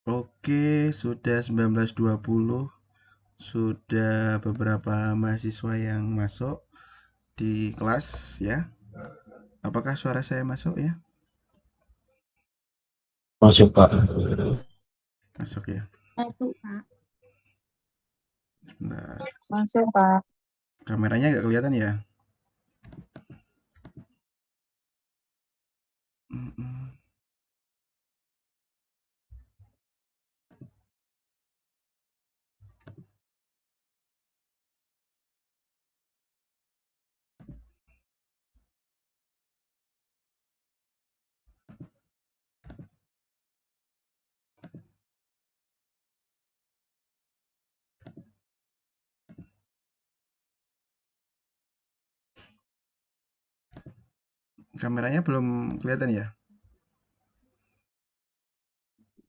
Oke, sudah 19.20. Sudah beberapa mahasiswa yang masuk di kelas ya. Apakah suara saya masuk ya? Masuk, Pak. Masuk ya. Masuk, Pak. Sebentar. Masuk, Pak. Kameranya nggak kelihatan ya? Mm-mm. Kameranya belum kelihatan ya?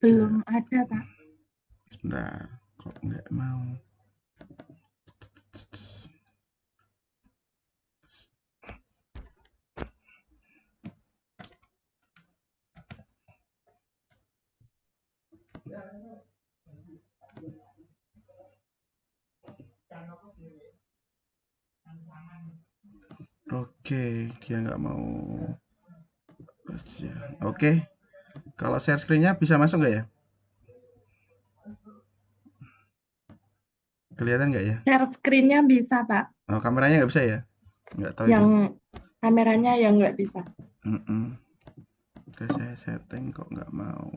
Belum ada, Pak. Sebentar, kok nggak mau? Oke, dia nggak mau. Oke, kalau share screen-nya bisa masuk nggak ya? Kelihatan nggak ya? Share screen-nya bisa, Pak. Oh, kameranya nggak bisa ya? Nggak tahu Yang itu. kameranya yang nggak bisa. Oke, saya setting kok nggak mau.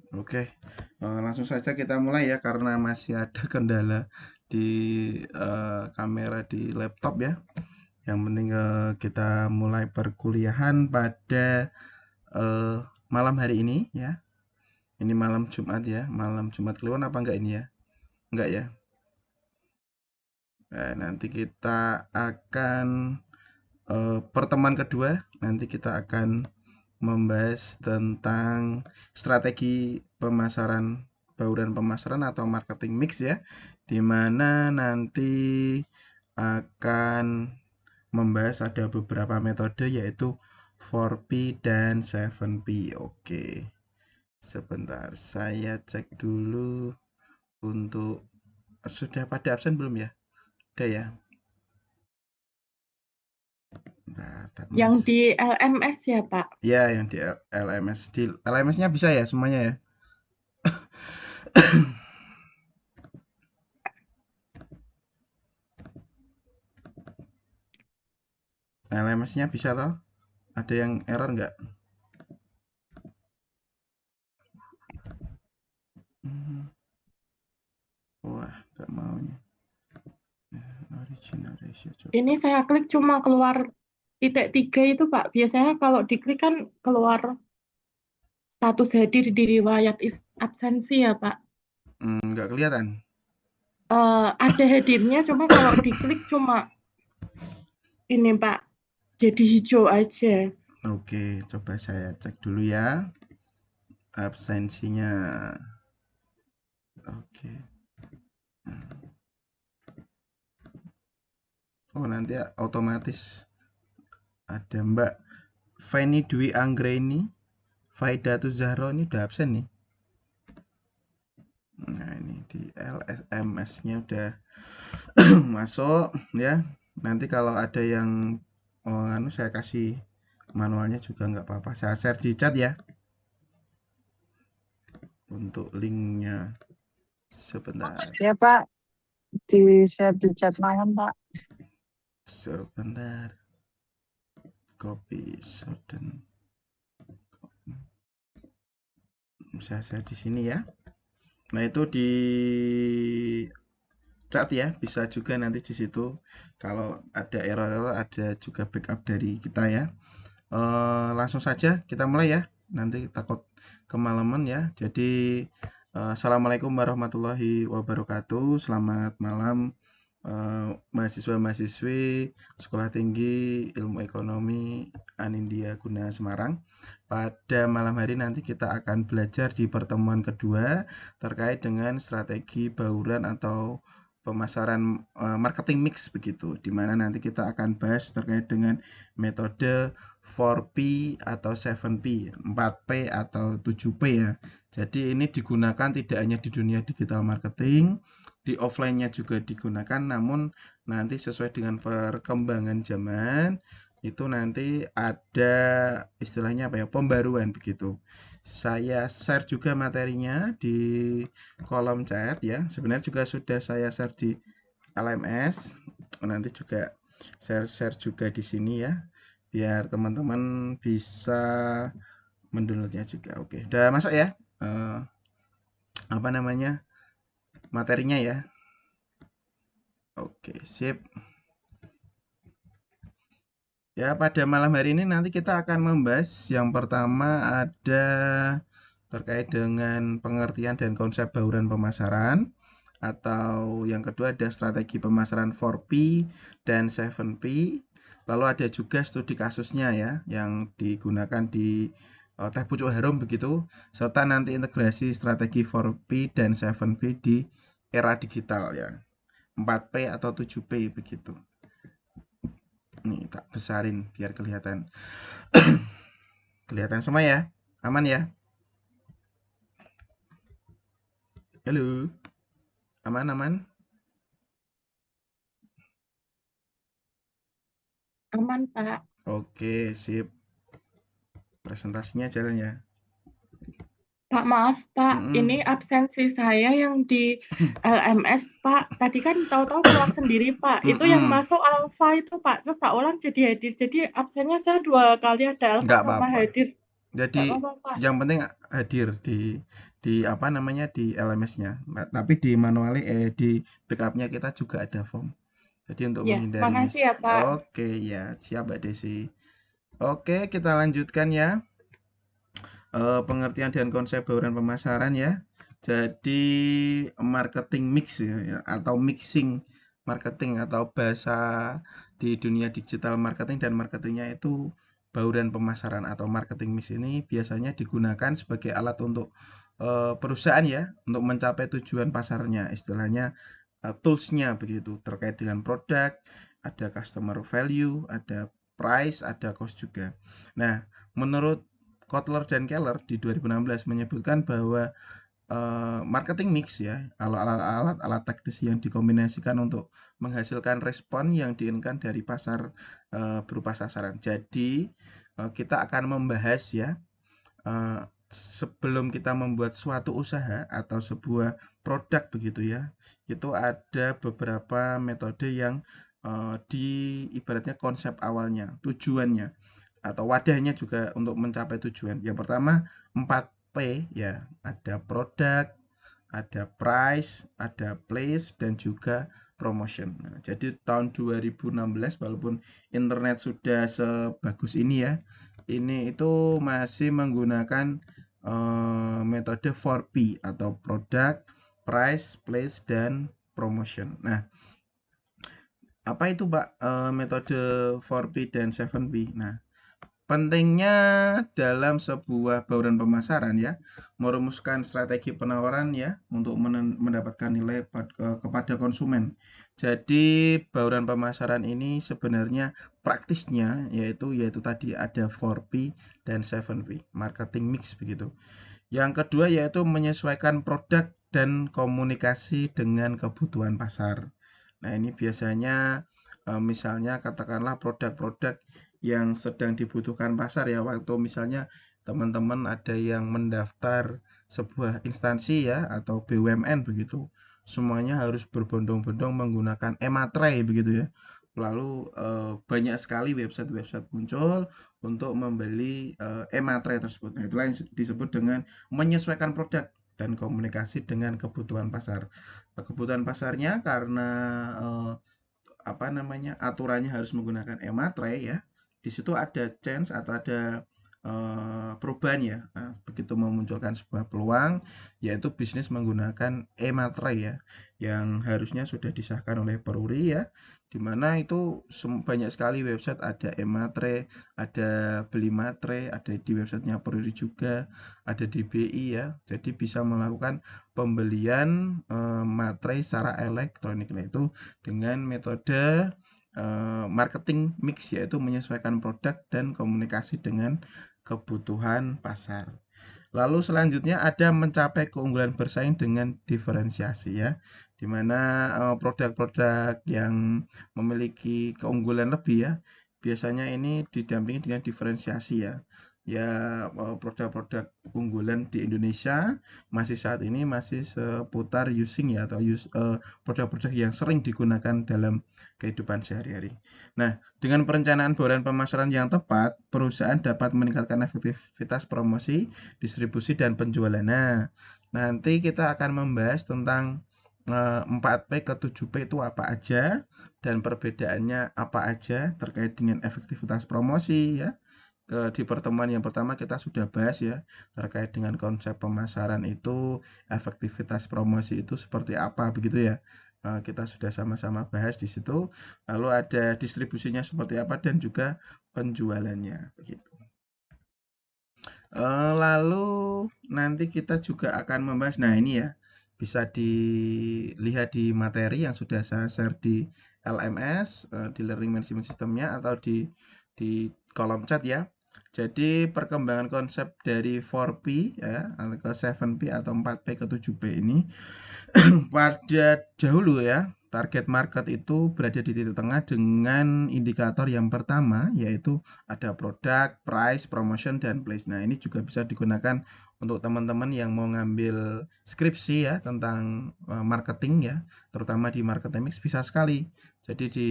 Oke, langsung saja kita mulai ya karena masih ada kendala di kamera di laptop ya. Yang penting kita mulai perkuliahan pada malam hari ini ya. Ini malam Jumat ya, malam Jumat Kliwon apa enggak ini ya? Enggak ya. Nah, nanti kita akan pertemuan kedua, nanti kita akan membahas tentang strategi pemasaran, bauran pemasaran atau marketing mix ya, di mana nanti akan membahas ada beberapa metode yaitu 4P dan 7P. Oke, sebentar saya cek dulu untuk sudah pada absen belum ya? Udah ya? Yang di LMS ya, Pak? Ya, yang di LMS. Di LMS-nya bisa ya semuanya ya? LMS-nya bisa toh? Ada yang error nggak? Wah, nggak maunya. Original ratio. Coba. Ini saya klik cuma keluar titik 3 itu, Pak. Biasanya kalau diklik kan keluar status hadir di riwayat absensi ya, Pak. Nggak kelihatan. Ada hadirnya, cuma kalau diklik cuma ini, Pak. Jadi hijau aja. Oke, coba saya cek dulu ya. Absensinya. Oke. Oh, nanti otomatis ada Mbak Feni Dwi Anggreni, Faidatu Zahro ini udah absen nih. Nah, ini di LSMS-nya udah masuk ya. Nanti kalau ada yang saya kasih manualnya juga nggak apa-apa. Saya share di chat ya. Untuk linknya sebentar. Ya, Pak. Di-share di chat malam, Pak. Sebentar. Copy certain. Saya share di sini ya. Nah, itu di chat ya, bisa juga nanti di situ. Kalau ada error-error ada juga backup dari kita ya. Langsung saja kita mulai ya. Nanti takut kemalaman ya. Jadi assalamualaikum warahmatullahi wabarakatuh. Selamat malam mahasiswa-mahasiswi Sekolah Tinggi Ilmu Ekonomi Anindya Guna Semarang. Pada malam hari nanti kita akan belajar di pertemuan kedua terkait dengan strategi bauran atau pemasaran marketing mix begitu, di mana nanti kita akan bahas terkait dengan metode 4P atau 7P, 4P atau 7P ya. Jadi ini digunakan tidak hanya di dunia digital marketing, di offline-nya juga digunakan, namun nanti sesuai dengan perkembangan zaman itu nanti ada istilahnya apa ya, pembaruan begitu. Saya share juga materinya di kolom chat ya. Sebenarnya juga sudah saya share di LMS. Nanti juga share juga di sini ya, biar teman-teman bisa mendownloadnya juga. Oke, udah masuk ya, apa namanya, materinya ya. Oke, sip. Ya, pada malam hari ini nanti kita akan membahas yang pertama ada terkait dengan pengertian dan konsep bauran pemasaran, atau yang kedua ada strategi pemasaran 4P dan 7P. Lalu ada juga studi kasusnya ya yang digunakan di Teh Pucuk Harum begitu, serta nanti integrasi strategi 4P dan 7P di era digital ya, 4P atau 7P begitu. Nih tak besarin biar kelihatan. Kelihatan semua ya? Aman ya? Halo? Aman? Aman, Pak. Oke, sip. Presentasinya jalan ya. Pak, maaf, Pak. Ini Mm-mm. absensi saya yang di LMS, Pak. Tadi kan tahu-tahu keluar sendiri, Pak. Itu yang Mm-mm. masuk alfa itu, Pak. Terus tak ulang jadi hadir. Jadi absennya saya 2 kali, ada alfa Nggak sama apa-apa. hadir. Jadi Nggak apa-apa, Pak. yang penting hadir di apa namanya, di LMS-nya. Tapi di manualnya di backupnya kita juga ada form. Jadi untuk Ya, menghindari makasih ya, Pak. Oke ya, siap Mbak Desi. Oke, kita lanjutkan ya. Pengertian dan konsep bauran pemasaran ya. Jadi marketing mix ya, atau mixing marketing, atau bahasa di dunia digital marketing dan marketingnya itu bauran pemasaran atau marketing mix ini biasanya digunakan sebagai alat untuk perusahaan ya, untuk mencapai tujuan pasarnya, istilahnya toolsnya begitu, terkait dengan produk, ada customer value, ada price, ada cost juga. Nah, menurut Kotler dan Keller di 2016 menyebutkan bahwa marketing mix ya, kalau alat-alat taktis yang dikombinasikan untuk menghasilkan respon yang diinginkan dari pasar berupa sasaran. Jadi kita akan membahas ya, sebelum kita membuat suatu usaha atau sebuah produk begitu ya, itu ada beberapa metode yang di ibaratnya konsep awalnya, tujuannya atau wadahnya juga untuk mencapai tujuan. Yang pertama 4P ya, ada produk, ada price, ada place, dan juga promotion. Nah, jadi tahun 2016 walaupun internet sudah sebagus ini ya, ini itu masih menggunakan metode 4P atau produk, price, place, dan promotion. Nah, apa itu Pak metode 4P dan 7P? Nah, pentingnya dalam sebuah bauran pemasaran ya, merumuskan strategi penawaran ya untuk mendapatkan nilai kepada konsumen. Jadi bauran pemasaran ini sebenarnya praktisnya yaitu tadi ada 4P dan 7P, marketing mix begitu. Yang kedua yaitu menyesuaikan produk dan komunikasi dengan kebutuhan pasar. Nah, ini biasanya misalnya katakanlah produk-produk yang sedang dibutuhkan pasar ya, waktu misalnya teman-teman ada yang mendaftar sebuah instansi ya atau BUMN begitu, semuanya harus berbondong-bondong menggunakan e-materai begitu ya, lalu banyak sekali website-website muncul untuk membeli e-materai tersebut. Nah, itulah yang disebut dengan menyesuaikan produk dan komunikasi dengan kebutuhan pasar. Kebutuhan pasarnya karena aturannya harus menggunakan e-materai ya. Di situ ada chance atau ada perubahan ya. Nah, begitu memunculkan sebuah peluang, yaitu bisnis menggunakan e-materai ya, yang harusnya sudah disahkan oleh Peruri ya, di mana itu banyak sekali website, ada e-materai, ada beli materai, ada di websitenya Peruri juga, ada di BI ya. Jadi bisa melakukan pembelian materai secara elektronik, yaitu dengan metode marketing mix, yaitu menyesuaikan produk dan komunikasi dengan kebutuhan pasar. Lalu selanjutnya ada mencapai keunggulan bersaing dengan diferensiasi ya, di mana produk-produk yang memiliki keunggulan lebih ya, biasanya ini didampingi dengan diferensiasi ya. Ya, produk-produk unggulan di Indonesia masih saat ini masih seputar using ya, atau produk-produk yang sering digunakan dalam kehidupan sehari-hari. Nah, dengan perencanaan bauran pemasaran yang tepat, perusahaan dapat meningkatkan efektivitas promosi, distribusi, dan penjualan. Nah, nanti kita akan membahas tentang 4P ke 7P itu apa aja, dan perbedaannya apa aja terkait dengan efektivitas promosi ya. Di pertemuan yang pertama kita sudah bahas ya, terkait dengan konsep pemasaran itu, efektivitas promosi itu seperti apa begitu ya. Kita sudah sama-sama bahas di situ. Lalu ada distribusinya seperti apa dan juga penjualannya begitu. Lalu nanti kita juga akan membahas, nah ini ya, bisa dilihat di materi yang sudah saya share di LMS, di Learning Management System-nya, atau di kolom chat ya. Jadi perkembangan konsep dari 4P ya, ke 7P atau 4P ke 7P ini pada dahulu ya, target market itu berada di titik tengah dengan indikator yang pertama, yaitu ada produk, price, promotion, dan place. Nah, ini juga bisa digunakan untuk teman-teman yang mau ngambil skripsi ya tentang marketing ya, terutama di marketing mix bisa sekali. Jadi di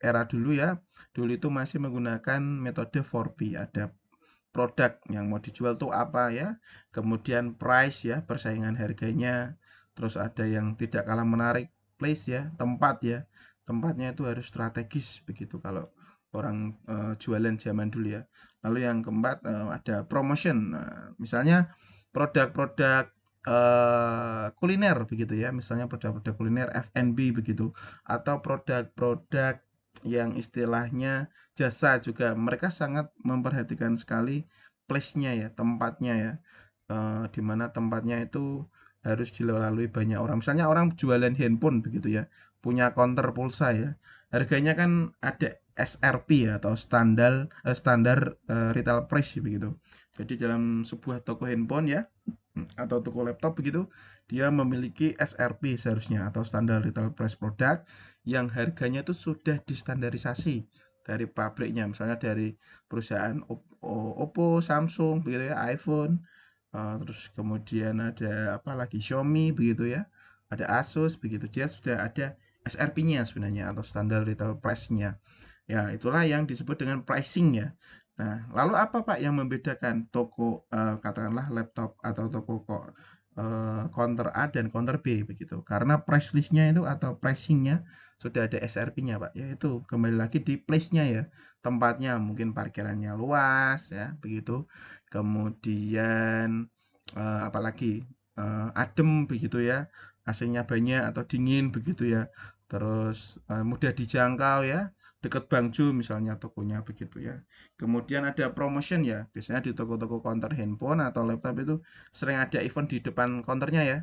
era dulu ya, dulu itu masih menggunakan metode 4P. Ada produk yang mau dijual tuh apa ya, kemudian price ya, persaingan harganya, terus ada yang tidak kalah menarik, place ya, tempat ya, tempatnya itu harus strategis begitu kalau orang jualan zaman dulu ya. Lalu yang keempat ada promotion. Nah, misalnya produk-produk kuliner begitu ya, misalnya produk-produk kuliner F&B begitu, atau produk-produk yang istilahnya jasa juga, mereka sangat memperhatikan sekali place-nya ya, tempatnya ya, di mana tempatnya itu harus dilalui banyak orang. Misalnya orang jualan handphone begitu ya, punya counter pulsa ya, harganya kan ada SRP ya, atau standar retail price begitu. Jadi dalam sebuah toko handphone ya, atau toko laptop begitu, dia memiliki SRP seharusnya, atau standar retail price produk, yang harganya itu sudah distandarisasi dari pabriknya, misalnya dari perusahaan Oppo, Samsung begitu ya, iPhone, terus kemudian ada apa lagi, Xiaomi begitu ya, ada Asus begitu, dia sudah ada SRP-nya sebenarnya, atau standar retail price-nya. Ya, itulah yang disebut dengan pricing ya. Nah, lalu apa Pak yang membedakan toko katakanlah laptop atau toko counter A dan counter B begitu? Karena price list-nya itu atau pricing-nya sudah ada SRP-nya Pak, yaitu kembali lagi di place-nya ya. Tempatnya mungkin parkirannya luas ya, begitu. Kemudian apalagi adem begitu ya, AC-nya banyak atau dingin begitu ya. Terus mudah dijangkau ya, dekat Bangju misalnya tokonya begitu ya. Kemudian ada promotion ya, biasanya di toko-toko counter handphone atau laptop itu sering ada event di depan counternya ya.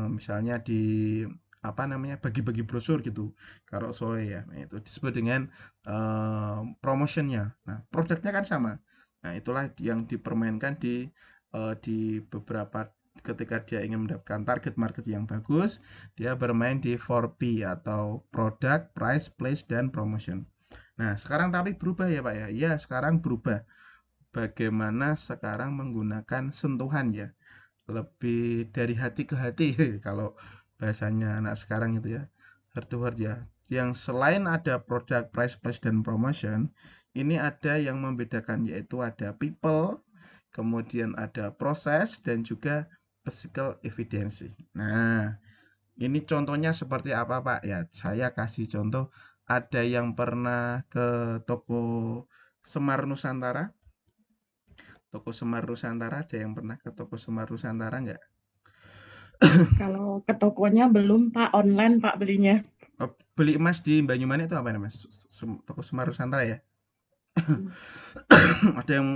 Misalnya di apa namanya, bagi-bagi brosur gitu kalau sore ya. Nah, itu disebut dengan promotionnya. Nah, produknya kan sama. Nah, itulah yang dipermainkan di beberapa, ketika dia ingin mendapatkan target market yang bagus, dia bermain di 4P atau product, price, place, dan promotion. Nah, sekarang tapi berubah ya Pak ya. Ya, sekarang berubah. Bagaimana sekarang menggunakan sentuhan ya. Lebih dari hati ke hati kalau bahasanya anak sekarang itu ya. Heart to heart ya. Yang selain ada product, price, place, dan promotion, ini ada yang membedakan, yaitu ada people, kemudian ada proses, dan juga physical evidence. Nah, ini contohnya seperti apa Pak? Ya, saya kasih contoh. Ada yang pernah ke toko Semar Nusantara? Toko Semar Nusantara, ada yang pernah ke Toko Semar Nusantara nggak? Kalau ke tokonya belum, Pak. Online, Pak, belinya. Oh, beli emas di Banyumanik itu apa namanya, Mas? Toko Semar Nusantara ya? Ada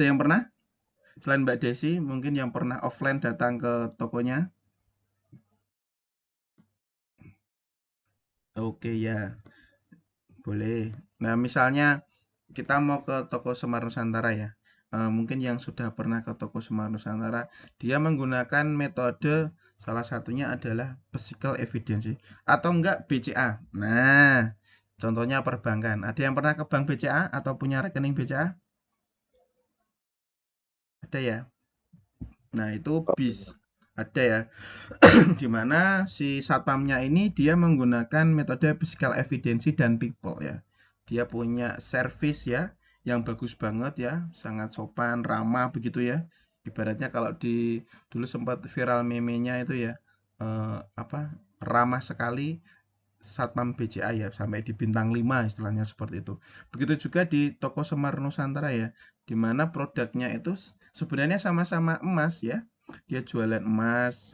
yang pernah? Selain Mbak Desi, mungkin yang pernah offline datang ke tokonya? Oke ya, boleh. Nah, misalnya kita mau ke toko Semar Nusantara ya. Mungkin yang sudah pernah ke toko Semar Nusantara, dia menggunakan metode salah satunya adalah physical evidence atau enggak BCA. Nah, contohnya perbankan. Ada yang pernah ke bank BCA atau punya rekening BCA? Ada ya. Nah, itu ada ya. Di mana si satpamnya ini dia menggunakan metode physical evidence dan people ya. Dia punya service ya yang bagus banget ya, sangat sopan, ramah begitu ya. Ibaratnya kalau dulu sempat viral meme-nya itu ya, ramah sekali Satpam BCA ya, sampai di bintang 5 istilahnya seperti itu. Begitu juga di toko Semar Nusantara ya, di mana produknya itu sebenarnya sama-sama emas ya. Dia jualan emas,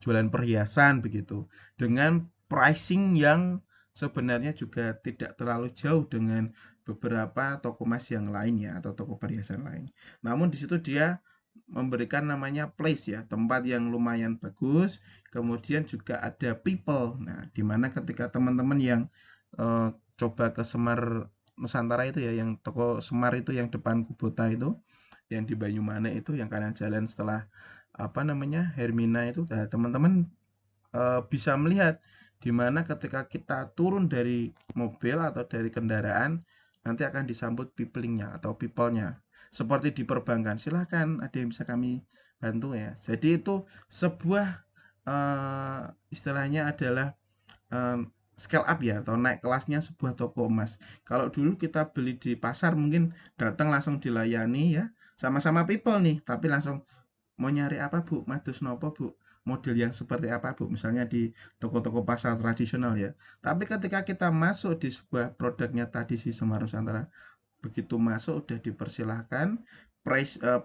jualan perhiasan begitu. Dengan pricing yang sebenarnya juga tidak terlalu jauh dengan beberapa toko emas yang lain ya, atau toko perhiasan lain. Namun di situ dia memberikan namanya place ya, tempat yang lumayan bagus, kemudian juga ada people. Nah, dimana ketika teman-teman yang coba ke Semar Nusantara itu ya, yang toko Semar itu yang depan Kubota itu, yang di Banyumanik itu, yang kanan jalan setelah apa namanya Hermina itu, nah, teman-teman bisa melihat dimana ketika kita turun dari mobil atau dari kendaraan nanti akan disambut peoplingnya atau people-nya seperti di perbankan. Silahkan, ada yang bisa kami bantu ya. Jadi itu sebuah istilahnya adalah scale up ya, atau naik kelasnya sebuah toko emas. Kalau dulu kita beli di pasar mungkin datang langsung dilayani ya, sama-sama people nih, tapi langsung mau nyari apa Bu, madus nopo Bu, model yang seperti apa Bu, misalnya di toko-toko pasar tradisional ya. Tapi ketika kita masuk di sebuah produknya tadi si Semar Nusantara, begitu masuk udah dipersilahkan,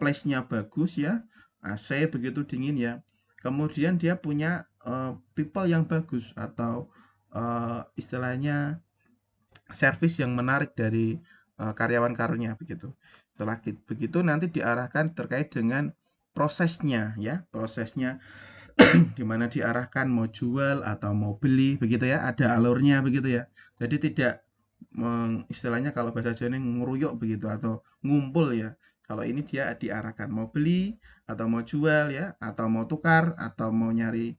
place-nya bagus ya, AC begitu dingin ya. Kemudian dia punya people yang bagus atau istilahnya service yang menarik dari karyawan-karyanya begitu. Setelah begitu nanti diarahkan terkait dengan prosesnya ya, prosesnya di mana diarahkan mau jual atau mau beli begitu ya, ada alurnya begitu ya. Jadi tidak istilahnya kalau bahasa Jawa ini ngeruyuk begitu atau ngumpul ya. Kalau ini dia diarahkan mau beli atau mau jual ya, atau mau tukar atau mau nyari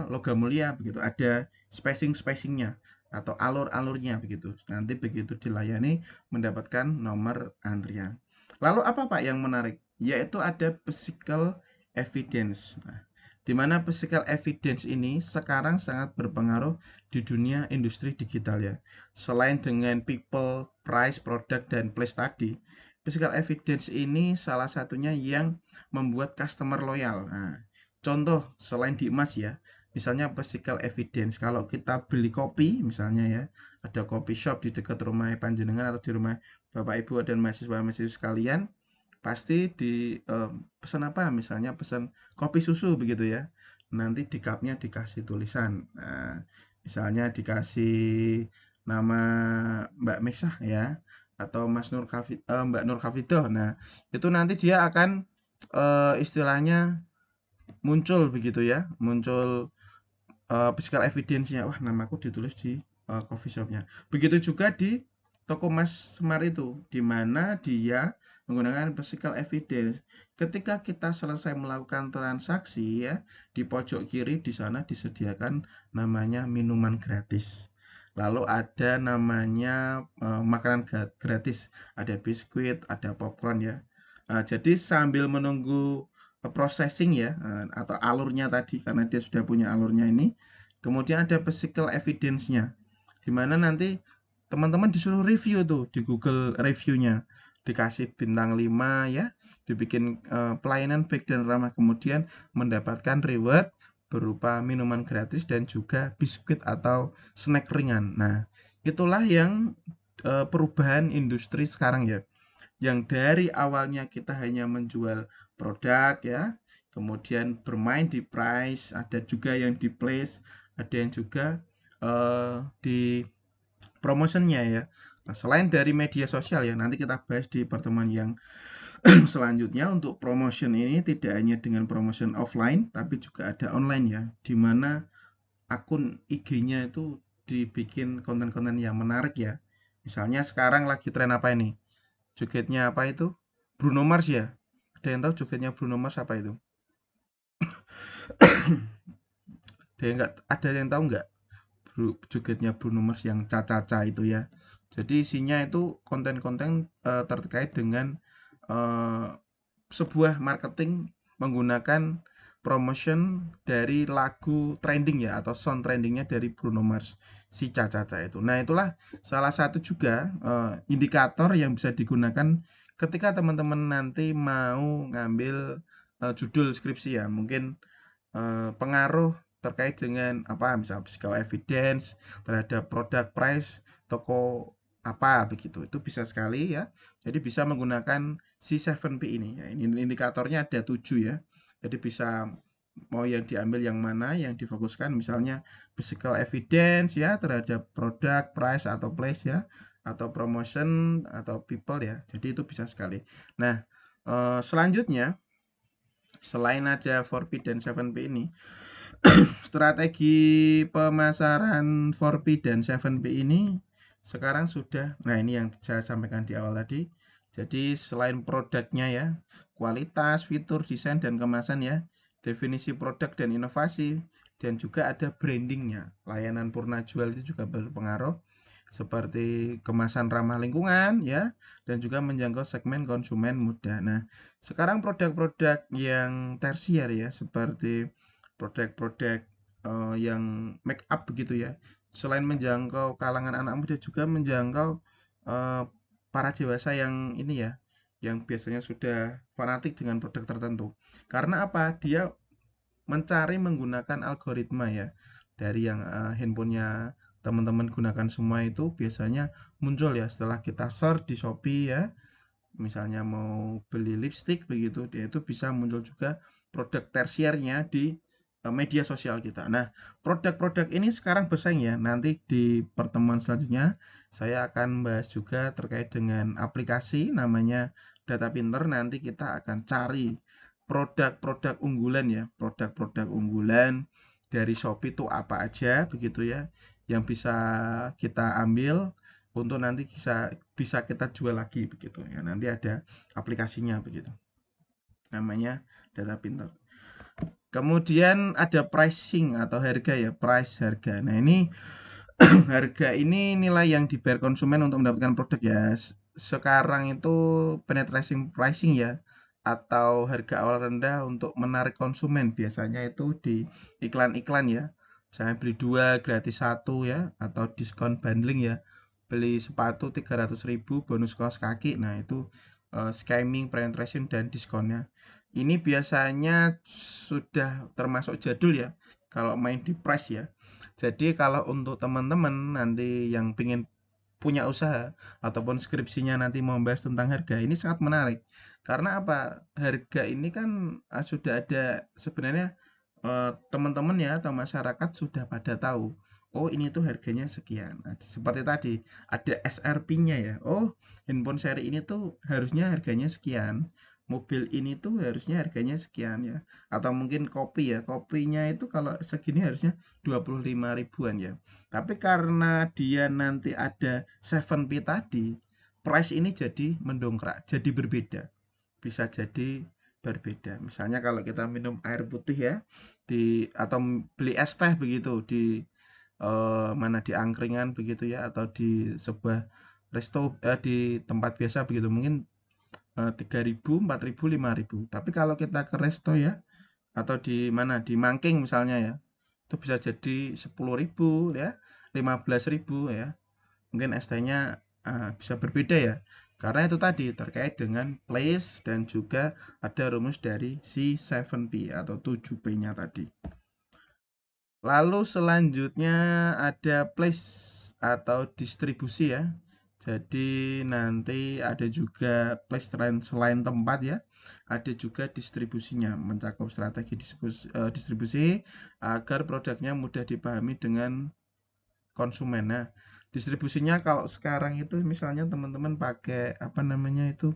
logam mulia begitu. Ada spacing-spacingnya atau alur-alurnya begitu. Nanti begitu dilayani mendapatkan nomor antrian. Lalu apa Pak yang menarik? Yaitu ada physical evidence. Nah, di mana physical evidence ini sekarang sangat berpengaruh di dunia industri digital ya. Selain dengan people, price, product, dan place tadi, physical evidence ini salah satunya yang membuat customer loyal. Nah, contoh selain di emas ya, misalnya physical evidence, kalau kita beli kopi misalnya ya, ada coffee shop di dekat rumah panjenengan atau di rumah Bapak Ibu dan mahasiswa-mahasiswa sekalian, pasti pesan apa? Misalnya pesan kopi susu begitu ya. Nanti di cupnya dikasih tulisan. Nah, misalnya dikasih nama Mbak Mesah ya, atau Mbak Nur Kafidoh. Nah, itu nanti dia akan istilahnya muncul begitu ya, muncul physical evidence-nya. Wah, namaku ditulis di coffee shop-nya. Begitu juga di toko Mas Semar itu, di mana dia menggunakan physical evidence. Ketika kita selesai melakukan transaksi ya, di pojok kiri di sana disediakan namanya minuman gratis. Lalu ada namanya makanan gratis, ada biskuit, ada popcorn ya. Nah, jadi sambil menunggu processing ya, atau alurnya tadi, karena dia sudah punya alurnya ini, kemudian ada physical evidence-nya, di mana nanti teman-teman disuruh review tuh di Google review-nya, dikasih bintang 5 ya, dibikin pelayanan baik dan ramah, kemudian mendapatkan reward berupa minuman gratis dan juga biskuit atau snack ringan. Nah, itulah yang perubahan industri sekarang ya. yang dari awalnya kita hanya menjual produk ya, kemudian bermain di price, ada juga yang di place, ada yang juga di promotionnya ya. Nah, selain dari media sosial ya, nanti kita bahas di pertemuan yang selanjutnya. Untuk promotion ini tidak hanya dengan promotion offline, tapi juga ada online ya, di mana akun IG-nya itu dibikin konten-konten yang menarik ya. Misalnya sekarang lagi tren apa ini? Jogetnya apa itu? Bruno Mars ya. Ada yang tahu jogetnya Bruno Mars apa itu? Ada yang tahu nggak jogetnya Bruno Mars yang Ca-Ca-Ca itu ya. Jadi isinya itu konten-konten terkait dengan eh, sebuah marketing menggunakan promotion dari lagu trending ya, atau sound trendingnya dari Bruno Mars, si Ca-Ca-Ca itu. Nah itulah salah satu juga indikator yang bisa digunakan ketika teman-teman nanti mau ngambil judul skripsi ya. Mungkin pengaruh terkait dengan apa, misal physical evidence terhadap produk price toko apa begitu, itu bisa sekali ya. Jadi bisa menggunakan si 7P ini ya. Ini indikatornya ada 7 ya. Jadi bisa mau yang diambil yang mana, yang difokuskan misalnya physical evidence ya terhadap produk price atau place ya, atau promotion atau people ya. Jadi itu bisa sekali. Nah selanjutnya, selain ada 4P dan 7P ini, strategi pemasaran 4P dan 7P ini sekarang sudah, nah ini yang saya sampaikan di awal tadi. Jadi selain produknya ya, kualitas, fitur, desain, dan kemasan ya, definisi produk dan inovasi, dan juga ada brandingnya. Layanan purna jual itu juga berpengaruh, seperti kemasan ramah lingkungan ya, dan juga menjangkau segmen konsumen muda. Nah, sekarang produk-produk yang tersier ya, seperti produk-produk yang make up begitu ya. Selain menjangkau kalangan anak muda, juga menjangkau para dewasa yang ini ya, yang biasanya sudah fanatik dengan produk tertentu. Karena apa? Dia mencari menggunakan algoritma ya. Dari yang handphonenya teman-teman gunakan semua itu biasanya muncul ya setelah kita search di Shopee ya. Misalnya mau beli lipstick begitu, dia itu bisa muncul juga produk tersiernya di media sosial kita. Nah, produk-produk ini sekarang bersaing ya. Nanti di pertemuan selanjutnya saya akan bahas juga terkait dengan aplikasi namanya Data Pinter. Nanti kita akan cari produk-produk unggulan ya, produk-produk unggulan dari Shopee itu apa aja begitu ya, yang bisa kita ambil untuk nanti bisa kita jual lagi begitu ya. Nanti ada aplikasinya begitu. Namanya Data Pinter. Kemudian ada pricing atau harga ya, price harga. Nah, ini harga ini nilai yang dibayar konsumen untuk mendapatkan produk ya. Sekarang itu penetrasi pricing ya, atau harga awal rendah untuk menarik konsumen. Biasanya itu di iklan-iklan ya. Misalnya beli 2 gratis 1 ya, atau diskon bundling ya. Beli sepatu 300.000 bonus kaos kaki. Nah, itu scamming, penetration, dan diskonnya. Ini biasanya sudah termasuk jadul ya, kalau main di price ya. Jadi kalau untuk teman-teman nanti yang ingin punya usaha ataupun skripsinya nanti mau membahas tentang harga, ini sangat menarik. Karena apa? Harga ini kan sudah ada sebenarnya, teman-teman ya atau masyarakat sudah pada tahu. Oh, ini tuh harganya sekian. Nah, seperti tadi ada SRP-nya ya. Oh, handphone seri ini tuh harusnya harganya sekian. Mobil ini tuh harusnya harganya sekian ya. Atau mungkin kopi ya. Kopinya itu kalau segini harusnya 25 ribuan ya. Tapi karena dia nanti ada 7P tadi, price ini jadi mendongkrak, jadi berbeda. Bisa jadi berbeda. Misalnya kalau kita minum air putih ya, atau beli es teh begitu di mana, di angkringan begitu ya, atau di sebuah di tempat biasa begitu, mungkin 3.000, 4.000, 5.000. Tapi kalau kita ke resto ya, atau di mana, di Mangking misalnya ya, itu bisa jadi 10.000 ya, 15.000 ya. Mungkin ST-nya bisa berbeda ya. Karena itu tadi terkait dengan place, dan juga ada rumus dari si 7P atau 7P-nya tadi. Lalu selanjutnya ada place atau distribusi ya. Jadi nanti ada juga place selain tempat ya, ada juga distribusinya, mencakup strategi distribusi agar produknya mudah dipahami dengan konsumen. Nah, distribusinya kalau sekarang itu misalnya teman-teman pakai apa namanya itu,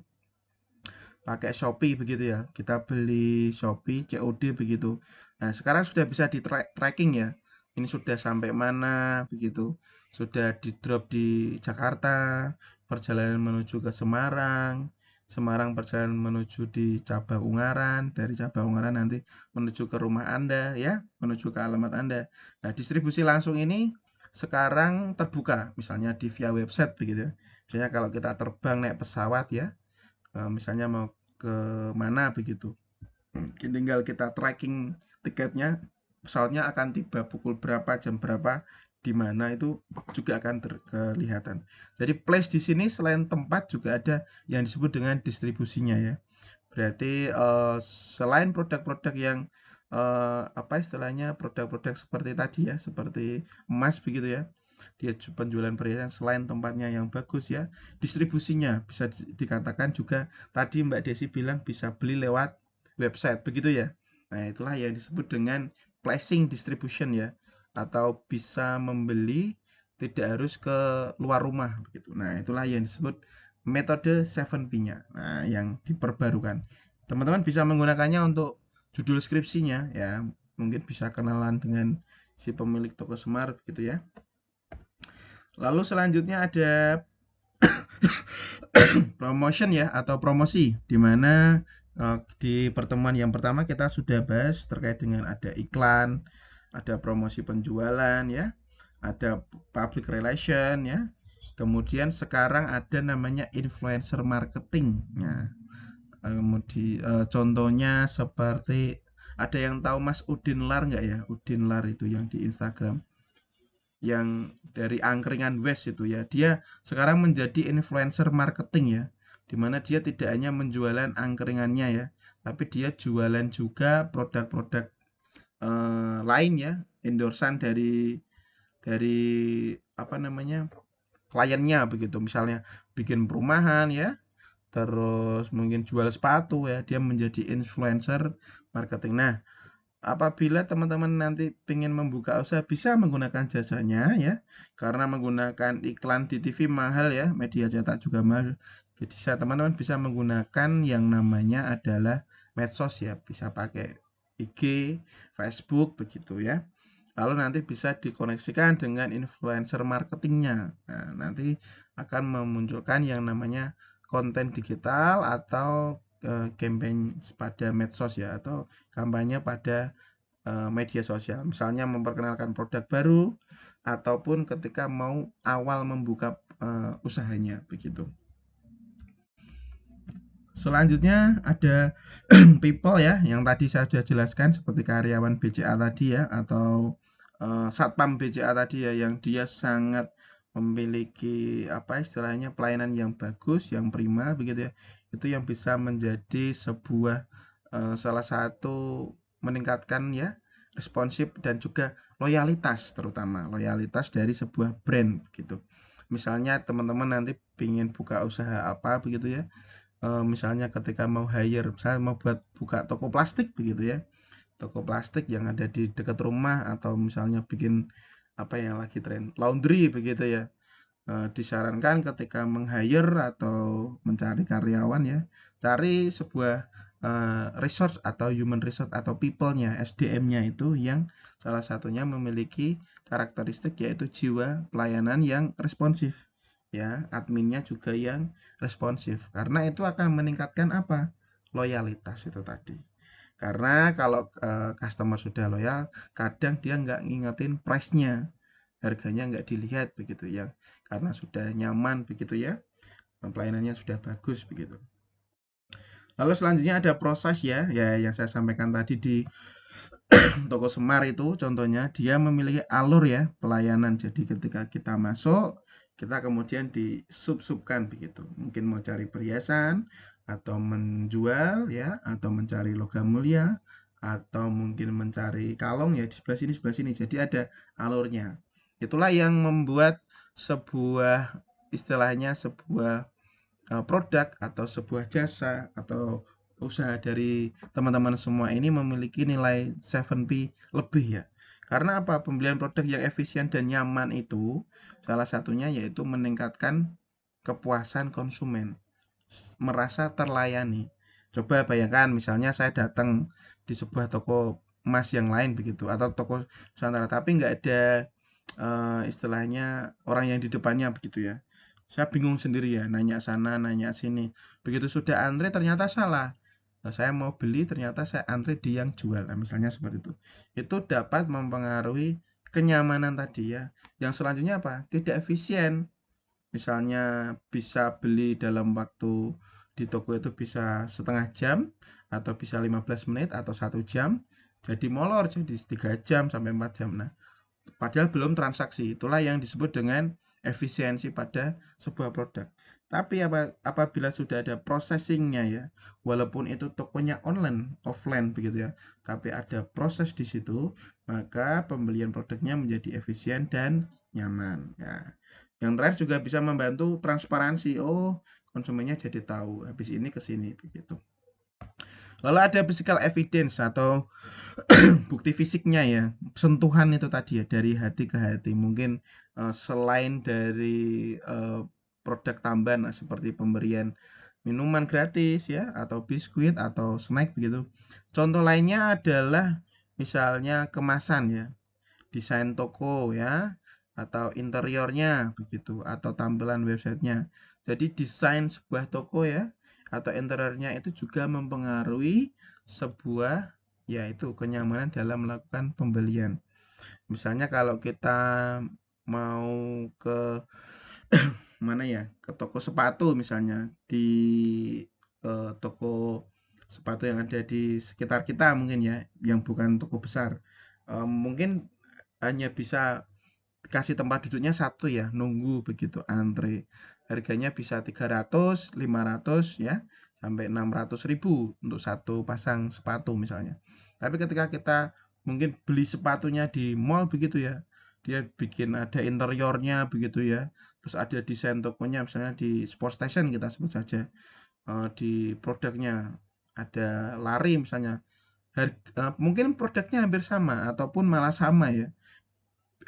pakai Shopee begitu ya. Kita beli Shopee COD begitu. Nah, sekarang sudah bisa di tracking ya. Ini sudah sampai mana begitu. Sudah di drop di Jakarta, perjalanan menuju ke Semarang, Semarang perjalanan menuju di cabang Ungaran, dari cabang Ungaran nanti menuju ke rumah Anda ya, menuju ke alamat Anda. Nah, distribusi langsung ini sekarang terbuka, misalnya di via website begitu ya. Misalnya kalau kita terbang naik pesawat ya, misalnya mau ke mana begitu. Tinggal kita tracking tiketnya, pesawatnya akan tiba pukul berapa, jam berapa, di mana itu juga akan kelihatan. Jadi place di sini selain tempat juga ada yang disebut dengan distribusinya ya. Berarti selain produk-produk yang apa istilahnya produk-produk seperti tadi ya, seperti emas begitu ya. Dia penjualan perhiasan selain tempatnya yang bagus ya, distribusinya bisa dikatakan juga tadi Mbak Desi bilang bisa beli lewat website begitu ya. Nah, itulah yang disebut dengan placing distribution ya, atau bisa membeli tidak harus ke luar rumah begitu. Nah, itulah yang disebut metode 7P-nya. Nah, yang diperbarukan. Teman-teman bisa menggunakannya untuk judul skripsinya ya. Mungkin bisa kenalan dengan si pemilik toko Semar begitu ya. Lalu selanjutnya ada promotion ya, atau promosi, di mana di pertemuan yang pertama kita sudah bahas terkait dengan ada iklan, ada promosi penjualan ya, ada public relation ya. Kemudian sekarang ada namanya influencer marketing. Nah, kemudian contohnya seperti ada yang tahu Mas Udin Lar nggak ya? Udin Lar itu yang di Instagram, yang dari angkringan West itu ya. Dia sekarang menjadi influencer marketing ya, dimana dia tidak hanya menjualan angkringannya ya, tapi dia jualan juga produk-produk lain ya, endorsan dari apa namanya, kliennya begitu. Misalnya bikin perumahan ya, terus mungkin jual sepatu ya, dia menjadi influencer marketing. Nah, apabila teman-teman nanti ingin membuka usaha bisa menggunakan jasanya ya, karena menggunakan iklan di TV mahal ya, media cetak juga mahal. Jadi teman-teman bisa menggunakan yang namanya adalah medsos ya, bisa pakai IG, Facebook begitu ya. Lalu nanti bisa dikoneksikan dengan influencer marketingnya. Nah, nanti akan memunculkan yang namanya konten digital atau campaign pada medsos ya, atau kampanye pada media sosial. Misalnya memperkenalkan produk baru ataupun ketika mau awal membuka usahanya begitu. Selanjutnya ada people ya, yang tadi saya sudah jelaskan seperti karyawan BCA tadi ya, atau satpam BCA tadi ya, yang dia sangat memiliki apa istilahnya pelayanan yang bagus, yang prima begitu ya. Itu yang bisa menjadi sebuah salah satu meningkatkan ya responsif dan juga loyalitas, terutama loyalitas dari sebuah brand gitu. Misalnya teman-teman nanti ingin buka usaha apa begitu ya, misalnya ketika mau hire, misalnya mau buka toko plastik begitu ya, toko plastik yang ada di dekat rumah, atau misalnya bikin apa yang lagi tren laundry begitu ya, disarankan ketika meng-hire atau mencari karyawan ya, cari sebuah resource atau human resource atau people-nya, SDM-nya itu yang salah satunya memiliki karakteristik yaitu jiwa pelayanan yang responsif ya, adminnya juga yang responsif, karena itu akan meningkatkan apa, loyalitas itu tadi. Karena kalau customer sudah loyal, kadang dia nggak ngingetin price-nya, harganya nggak dilihat begitu ya, karena sudah nyaman begitu ya, pelayanannya sudah bagus begitu. Lalu selanjutnya ada proses ya, yang saya sampaikan tadi di toko Semar itu contohnya dia memiliki alur ya pelayanan. Jadi ketika kita masuk, kita kemudian disub-subkan begitu. Mungkin mau cari perhiasan atau menjual ya, atau mencari logam mulia, atau mungkin mencari kalung ya, di sebelah sini. Jadi ada alurnya. Itulah yang membuat sebuah istilahnya sebuah produk atau sebuah jasa atau usaha dari teman-teman semua ini memiliki nilai 7P lebih ya. Karena apa? Pembelian produk yang efisien dan nyaman itu salah satunya yaitu meningkatkan kepuasan konsumen, merasa terlayani. Coba bayangkan misalnya saya datang di sebuah toko emas yang lain begitu atau toko Nusantara tapi nggak ada istilahnya orang yang di depannya begitu ya. Saya bingung sendiri ya, nanya sana, nanya sini. Begitu sudah antre ternyata salah. Nah, saya mau beli ternyata saya antre di yang jual. Nah, misalnya seperti itu. Itu dapat mempengaruhi kenyamanan tadi ya. Yang selanjutnya apa? Tidak efisien. Misalnya bisa beli dalam waktu di toko itu bisa setengah jam atau bisa 15 menit atau 1 jam. Jadi molor jadi 3 jam sampai 4 jam. Nah, padahal belum transaksi. Itulah yang disebut dengan efisiensi pada sebuah produk. Tapi apabila sudah ada processingnya ya, walaupun itu tokonya online, offline begitu ya, tapi ada proses di situ, maka pembelian produknya menjadi efisien dan nyaman. Ya. Yang terakhir juga bisa membantu transparansi. Oh, konsumennya jadi tahu habis ini ke sini begitu. Lalu ada physical evidence atau bukti fisiknya ya, sentuhan itu tadi ya dari hati ke hati. Mungkin selain dari produk tambahan seperti pemberian minuman gratis ya atau biskuit atau snack begitu. Contoh lainnya adalah misalnya kemasan ya, desain toko ya atau interiornya begitu atau tampilan websitenya. Jadi desain sebuah toko ya atau interiornya itu juga mempengaruhi sebuah yaitu kenyamanan dalam melakukan pembelian. Misalnya kalau kita mau ke mana ya, ke toko sepatu misalnya di toko sepatu yang ada di sekitar kita mungkin ya, yang bukan toko besar. Mungkin hanya bisa kasih tempat duduknya satu ya, nunggu begitu antre. Harganya bisa 300, 500 ya, sampai 600.000 untuk satu pasang sepatu misalnya. Tapi ketika kita mungkin beli sepatunya di mall begitu ya, dia bikin ada interiornya begitu ya, terus ada desain tokonya misalnya di Sport Station kita sebut saja, di produknya ada lari misalnya, mungkin produknya hampir sama ataupun malah sama ya,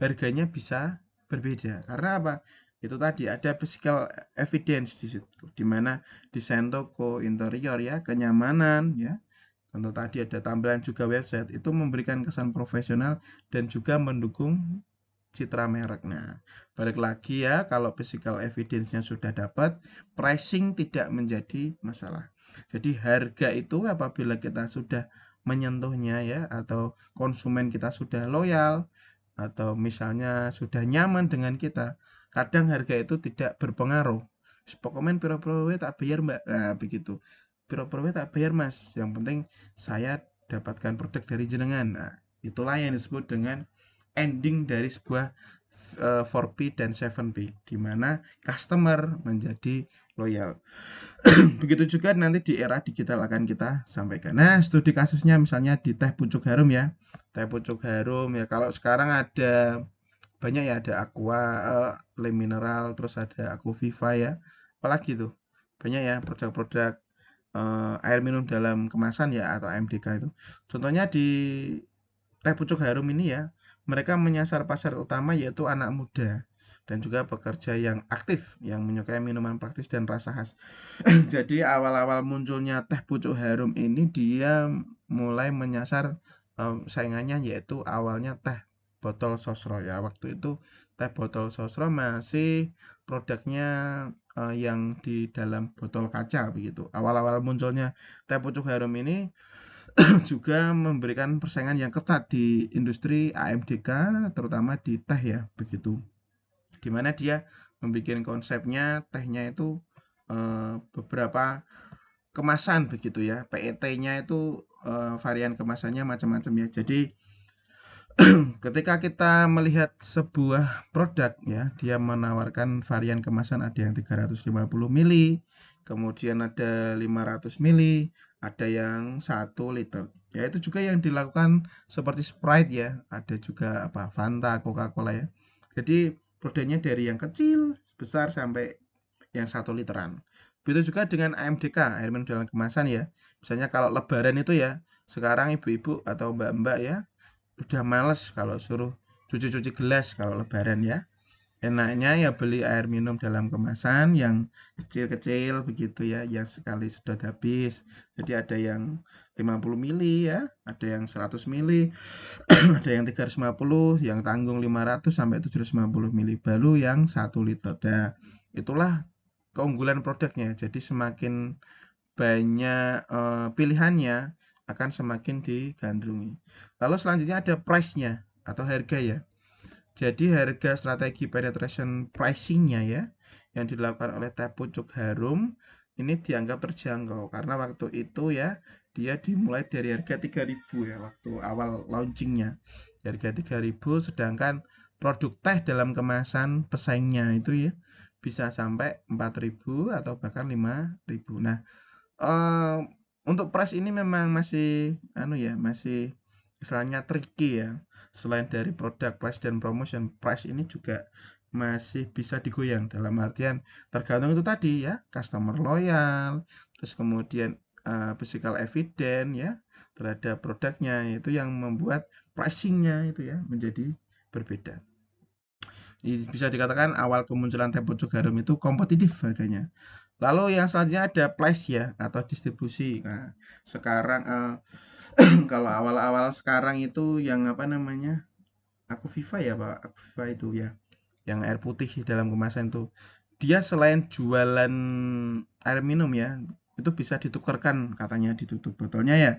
harganya bisa berbeda. Karena apa? Itu tadi ada physical evidence di situ, di mana desain toko, interior ya, kenyamanan ya. Contoh tadi ada tampilan juga website itu memberikan kesan profesional dan juga mendukung citra merek. Nah, balik lagi ya, kalau physical evidence-nya sudah dapat, pricing tidak menjadi masalah. Jadi harga itu apabila kita sudah menyentuhnya ya, atau konsumen kita sudah loyal, atau misalnya sudah nyaman dengan kita, kadang harga itu tidak berpengaruh. Pokoknya piro-piro tak bayar mbak, nah begitu. Piro-piro tak bayar mas, yang penting saya dapatkan produk dari jenengan. Nah, itulah yang disebut dengan ending dari sebuah 4P dan 7P, di mana customer menjadi loyal. Begitu juga nanti di era digital akan kita sampaikan. Nah, studi kasusnya misalnya di teh pucuk harum ya. Teh pucuk harum ya, kalau sekarang ada banyak ya, ada Aqua, Le Mineral, terus ada Aquaviva ya. Apalagi tuh? Banyak ya produk-produk air minum dalam kemasan ya atau AMDK itu. Contohnya di teh pucuk harum ini ya, mereka menyasar pasar utama yaitu anak muda dan juga pekerja yang aktif yang menyukai minuman praktis dan rasa khas. Jadi awal-awal munculnya teh pucuk harum ini dia mulai menyasar saingannya yaitu awalnya teh botol sosro ya. Waktu itu teh botol sosro masih produknya yang di dalam botol kaca begitu. Awal-awal munculnya teh pucuk harum ini juga memberikan persaingan yang ketat di industri AMDK terutama di teh ya begitu, dimana dia membuat konsepnya tehnya itu beberapa kemasan begitu ya, PET-nya itu varian kemasannya macam-macam ya. Jadi ketika kita melihat sebuah produk ya, dia menawarkan varian kemasan, ada yang 350 mili, kemudian ada 500 mili, ada yang 1 liter. Ya itu juga yang dilakukan seperti Sprite ya, ada juga apa Fanta, Coca-Cola ya. Jadi produknya dari yang kecil besar sampai yang 1 literan. Begitu juga dengan AMDK, air minum dalam kemasan ya. Misalnya kalau lebaran itu ya, sekarang ibu-ibu atau mbak-mbak ya, udah males kalau suruh cuci-cuci gelas kalau lebaran ya. Enaknya ya beli air minum dalam kemasan yang kecil-kecil begitu ya, yang sekali sedot habis. Jadi ada yang 50 mili ya, ada yang 100 mili, ada yang 350, yang tanggung 500 sampai 750 mili, baru yang 1 liter. Nah, itulah keunggulan produknya. Jadi semakin banyak pilihannya akan semakin digandrungi. Lalu selanjutnya ada price-nya atau harga ya. Jadi harga strategi penetration pricing-nya ya yang dilakukan oleh Teh Pucuk Harum ini dianggap terjangkau karena waktu itu ya dia dimulai dari harga 3.000 ya waktu awal launchingnya. Harga 3.000, sedangkan produk teh dalam kemasan pesaingnya itu ya bisa sampai 4.000 atau bahkan 5.000. Nah, untuk price ini memang masih masih istilahnya tricky ya. Selain dari produk price dan promotion, price ini juga masih bisa digoyang dalam artian tergantung itu tadi ya, customer loyal, terus kemudian physical evidence ya terhadap produknya, itu yang membuat pricingnya itu ya menjadi berbeda. Bisa dikatakan awal kemunculan Teh Pucuk Harum itu kompetitif harganya. Lalu yang selanjutnya ada place ya atau distribusi. Nah, sekarang kalau awal-awal sekarang itu yang apa namanya? Aku Viva ya, Pak. Aku Viva itu ya. Yang air putih dalam kemasan itu. Dia selain jualan air minum ya, itu bisa ditukarkan katanya ditutup botolnya ya.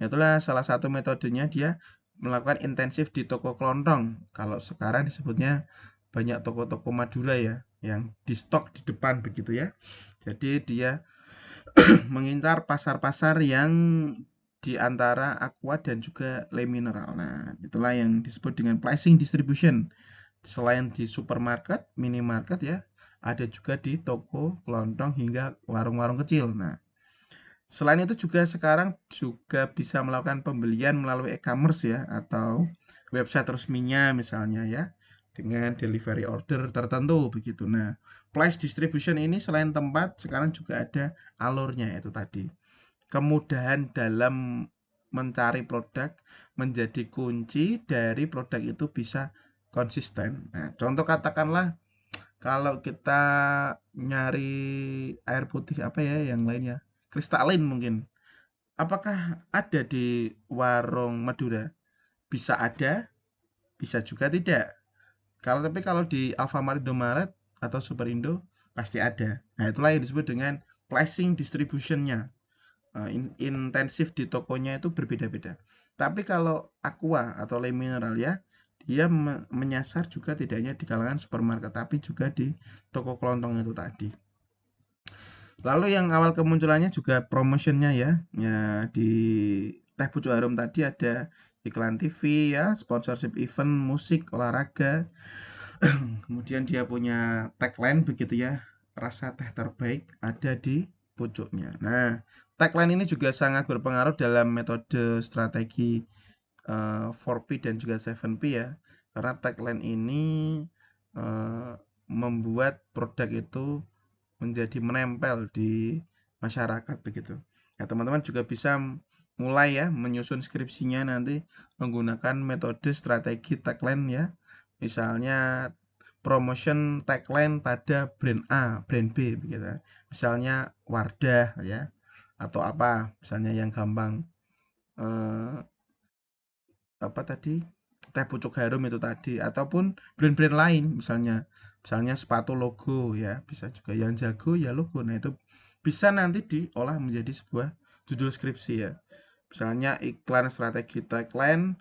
Itulah salah satu metodenya dia melakukan intensif di toko kelontong. Kalau sekarang disebutnya banyak toko-toko Madura ya yang di stok di depan begitu ya. Jadi dia mengincar pasar-pasar yang di antara aqua dan juga le mineral. Nah, itulah yang disebut dengan pricing distribution. Selain di supermarket, minimarket ya, ada juga di toko kelontong hingga warung-warung kecil. Nah, selain itu juga sekarang juga bisa melakukan pembelian melalui e-commerce ya atau website resminya misalnya ya dengan delivery order tertentu begitu. Nah, price distribution ini selain tempat sekarang juga ada alurnya itu tadi. Kemudahan dalam mencari produk menjadi kunci dari produk itu bisa konsisten. Nah, contoh katakanlah kalau kita nyari air putih apa ya yang lainnya, kristalin mungkin. Apakah ada di warung Madura? Bisa ada, bisa juga tidak. Tapi kalau di Alfamart, Indomaret atau Superindo pasti ada. Nah, itulah yang disebut dengan pricing distribution-nya. Intensif di tokonya itu berbeda-beda. Tapi kalau aqua atau le mineral ya, dia menyasar juga tidak hanya di kalangan supermarket, tapi juga di toko kelontong itu tadi. Lalu yang awal kemunculannya juga promotionnya ya, di Teh Pucuk Harum tadi ada iklan TV ya, sponsorship event, musik, olahraga. Kemudian dia punya tagline begitu ya, rasa teh terbaik ada di pucuknya. Nah, tagline ini juga sangat berpengaruh dalam metode strategi 4P dan juga 7P ya. Karena tagline ini membuat produk itu menjadi menempel di masyarakat begitu. Ya, teman-teman juga bisa mulai ya menyusun skripsinya nanti menggunakan metode strategi tagline ya. Misalnya promotion tagline pada brand A, brand B begitu. Misalnya Wardah ya atau apa, misalnya yang gampang apa tadi? Teh Pucuk Harum itu tadi ataupun brand-brand lain misalnya sepatu logo ya, bisa juga yang jago ya logo. Nah, itu bisa nanti diolah menjadi sebuah judul skripsi ya. Misalnya iklan strategi tagline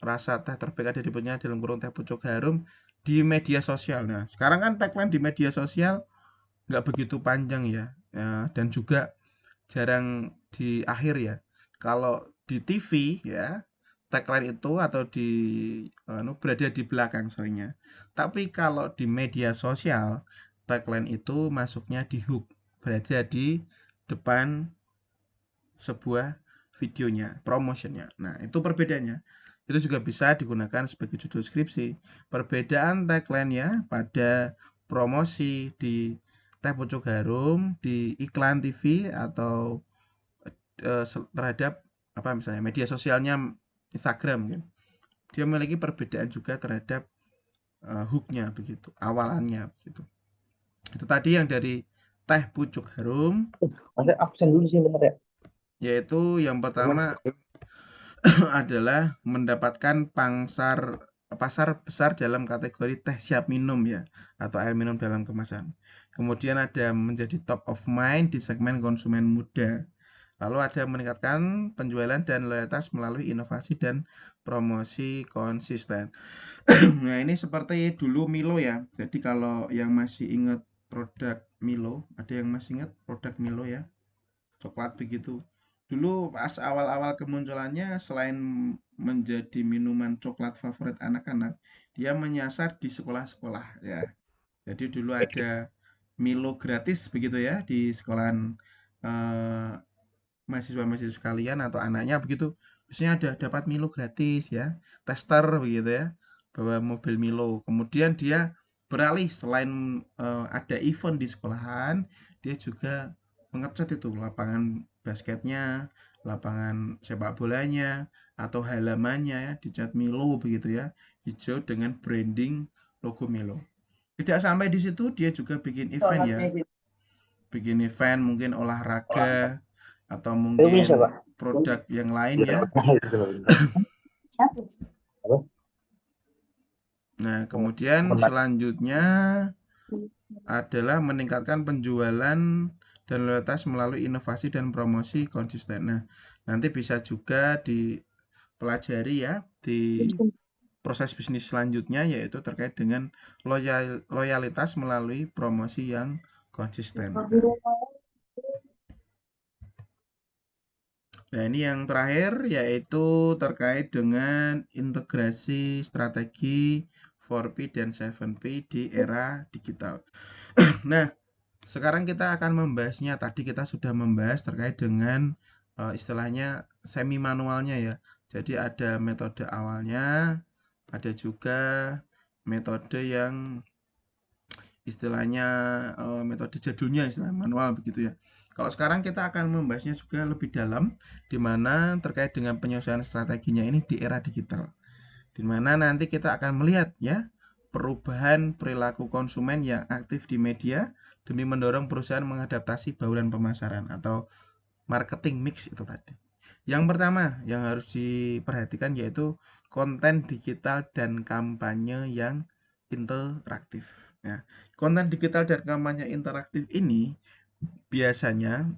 rasa teh terbaik ada di punya dalam kurung Teh Pucuk Harum di media sosial. Nah, sekarang kan tagline di media sosial nggak begitu panjang ya, dan juga jarang di akhir ya. Kalau di TV ya, tagline itu atau berada di belakang seringnya. Tapi kalau di media sosial, tagline itu masuknya di hook, berada di depan sebuah videonya, promotionnya. Nah, itu perbedaannya. Itu juga bisa digunakan sebagai judul skripsi. Perbedaan tagline ya pada promosi di Teh Pucuk Harum, di iklan TV atau terhadap apa misalnya media sosialnya Instagram gitu. Dia memiliki perbedaan juga terhadap hooknya begitu, awalannya begitu. Itu tadi yang dari Teh Pucuk Harum, Ada absen dulu sih bener ya. yaitu yang pertama adalah mendapatkan pasar besar dalam kategori teh siap minum ya, atau air minum dalam kemasan. Kemudian ada menjadi top of mind di segmen konsumen muda. Lalu ada meningkatkan penjualan dan loyalitas melalui inovasi dan promosi konsisten. Nah, ini seperti dulu Milo ya. Jadi kalau yang masih ingat produk Milo, ada yang masih ingat produk Milo ya? Coklat begitu. Dulu pas awal-awal kemunculannya selain menjadi minuman coklat favorit anak-anak, dia menyasar di sekolah-sekolah ya. Jadi dulu ada Milo gratis begitu ya di sekolahan eh, mahasiswa-mahasiswa sekalian atau anaknya begitu. Biasanya ada dapat Milo gratis ya, tester begitu ya, bawa mobil Milo. Kemudian dia beralih selain ada event di sekolahan, dia juga mengecat itu lapangan basketnya, lapangan sepak bolanya, atau halamannya ya, dicat Milo begitu ya, hijau dengan branding logo Milo. Tidak sampai di situ, dia juga bikin event ya, bikin event mungkin olahraga atau Ini siapa? mungkin produk yang lain ya. Nah, kemudian selanjutnya adalah meningkatkan penjualan dan loyalitas melalui inovasi dan promosi konsisten. Nah, nanti bisa juga dipelajari ya di proses bisnis selanjutnya, yaitu terkait dengan loyalitas melalui promosi yang konsisten. Nah, ini yang terakhir yaitu terkait dengan integrasi strategi 4P dan 7P di era digital. Nah, sekarang kita akan membahasnya. Tadi kita sudah membahas terkait dengan istilahnya semi manualnya ya. Jadi ada metode awalnya, ada juga metode yang istilahnya metode jadulnya, istilah manual begitu ya. Kalau sekarang kita akan membahasnya juga lebih dalam, di mana terkait dengan penyelesaian strateginya ini di era digital, di mana nanti kita akan melihat ya perubahan perilaku konsumen yang aktif di media demi mendorong perusahaan mengadaptasi bauran pemasaran atau marketing mix itu tadi. Yang pertama yang harus diperhatikan yaitu konten digital dan kampanye yang interaktif. Nah, konten digital dan kampanye interaktif ini biasanya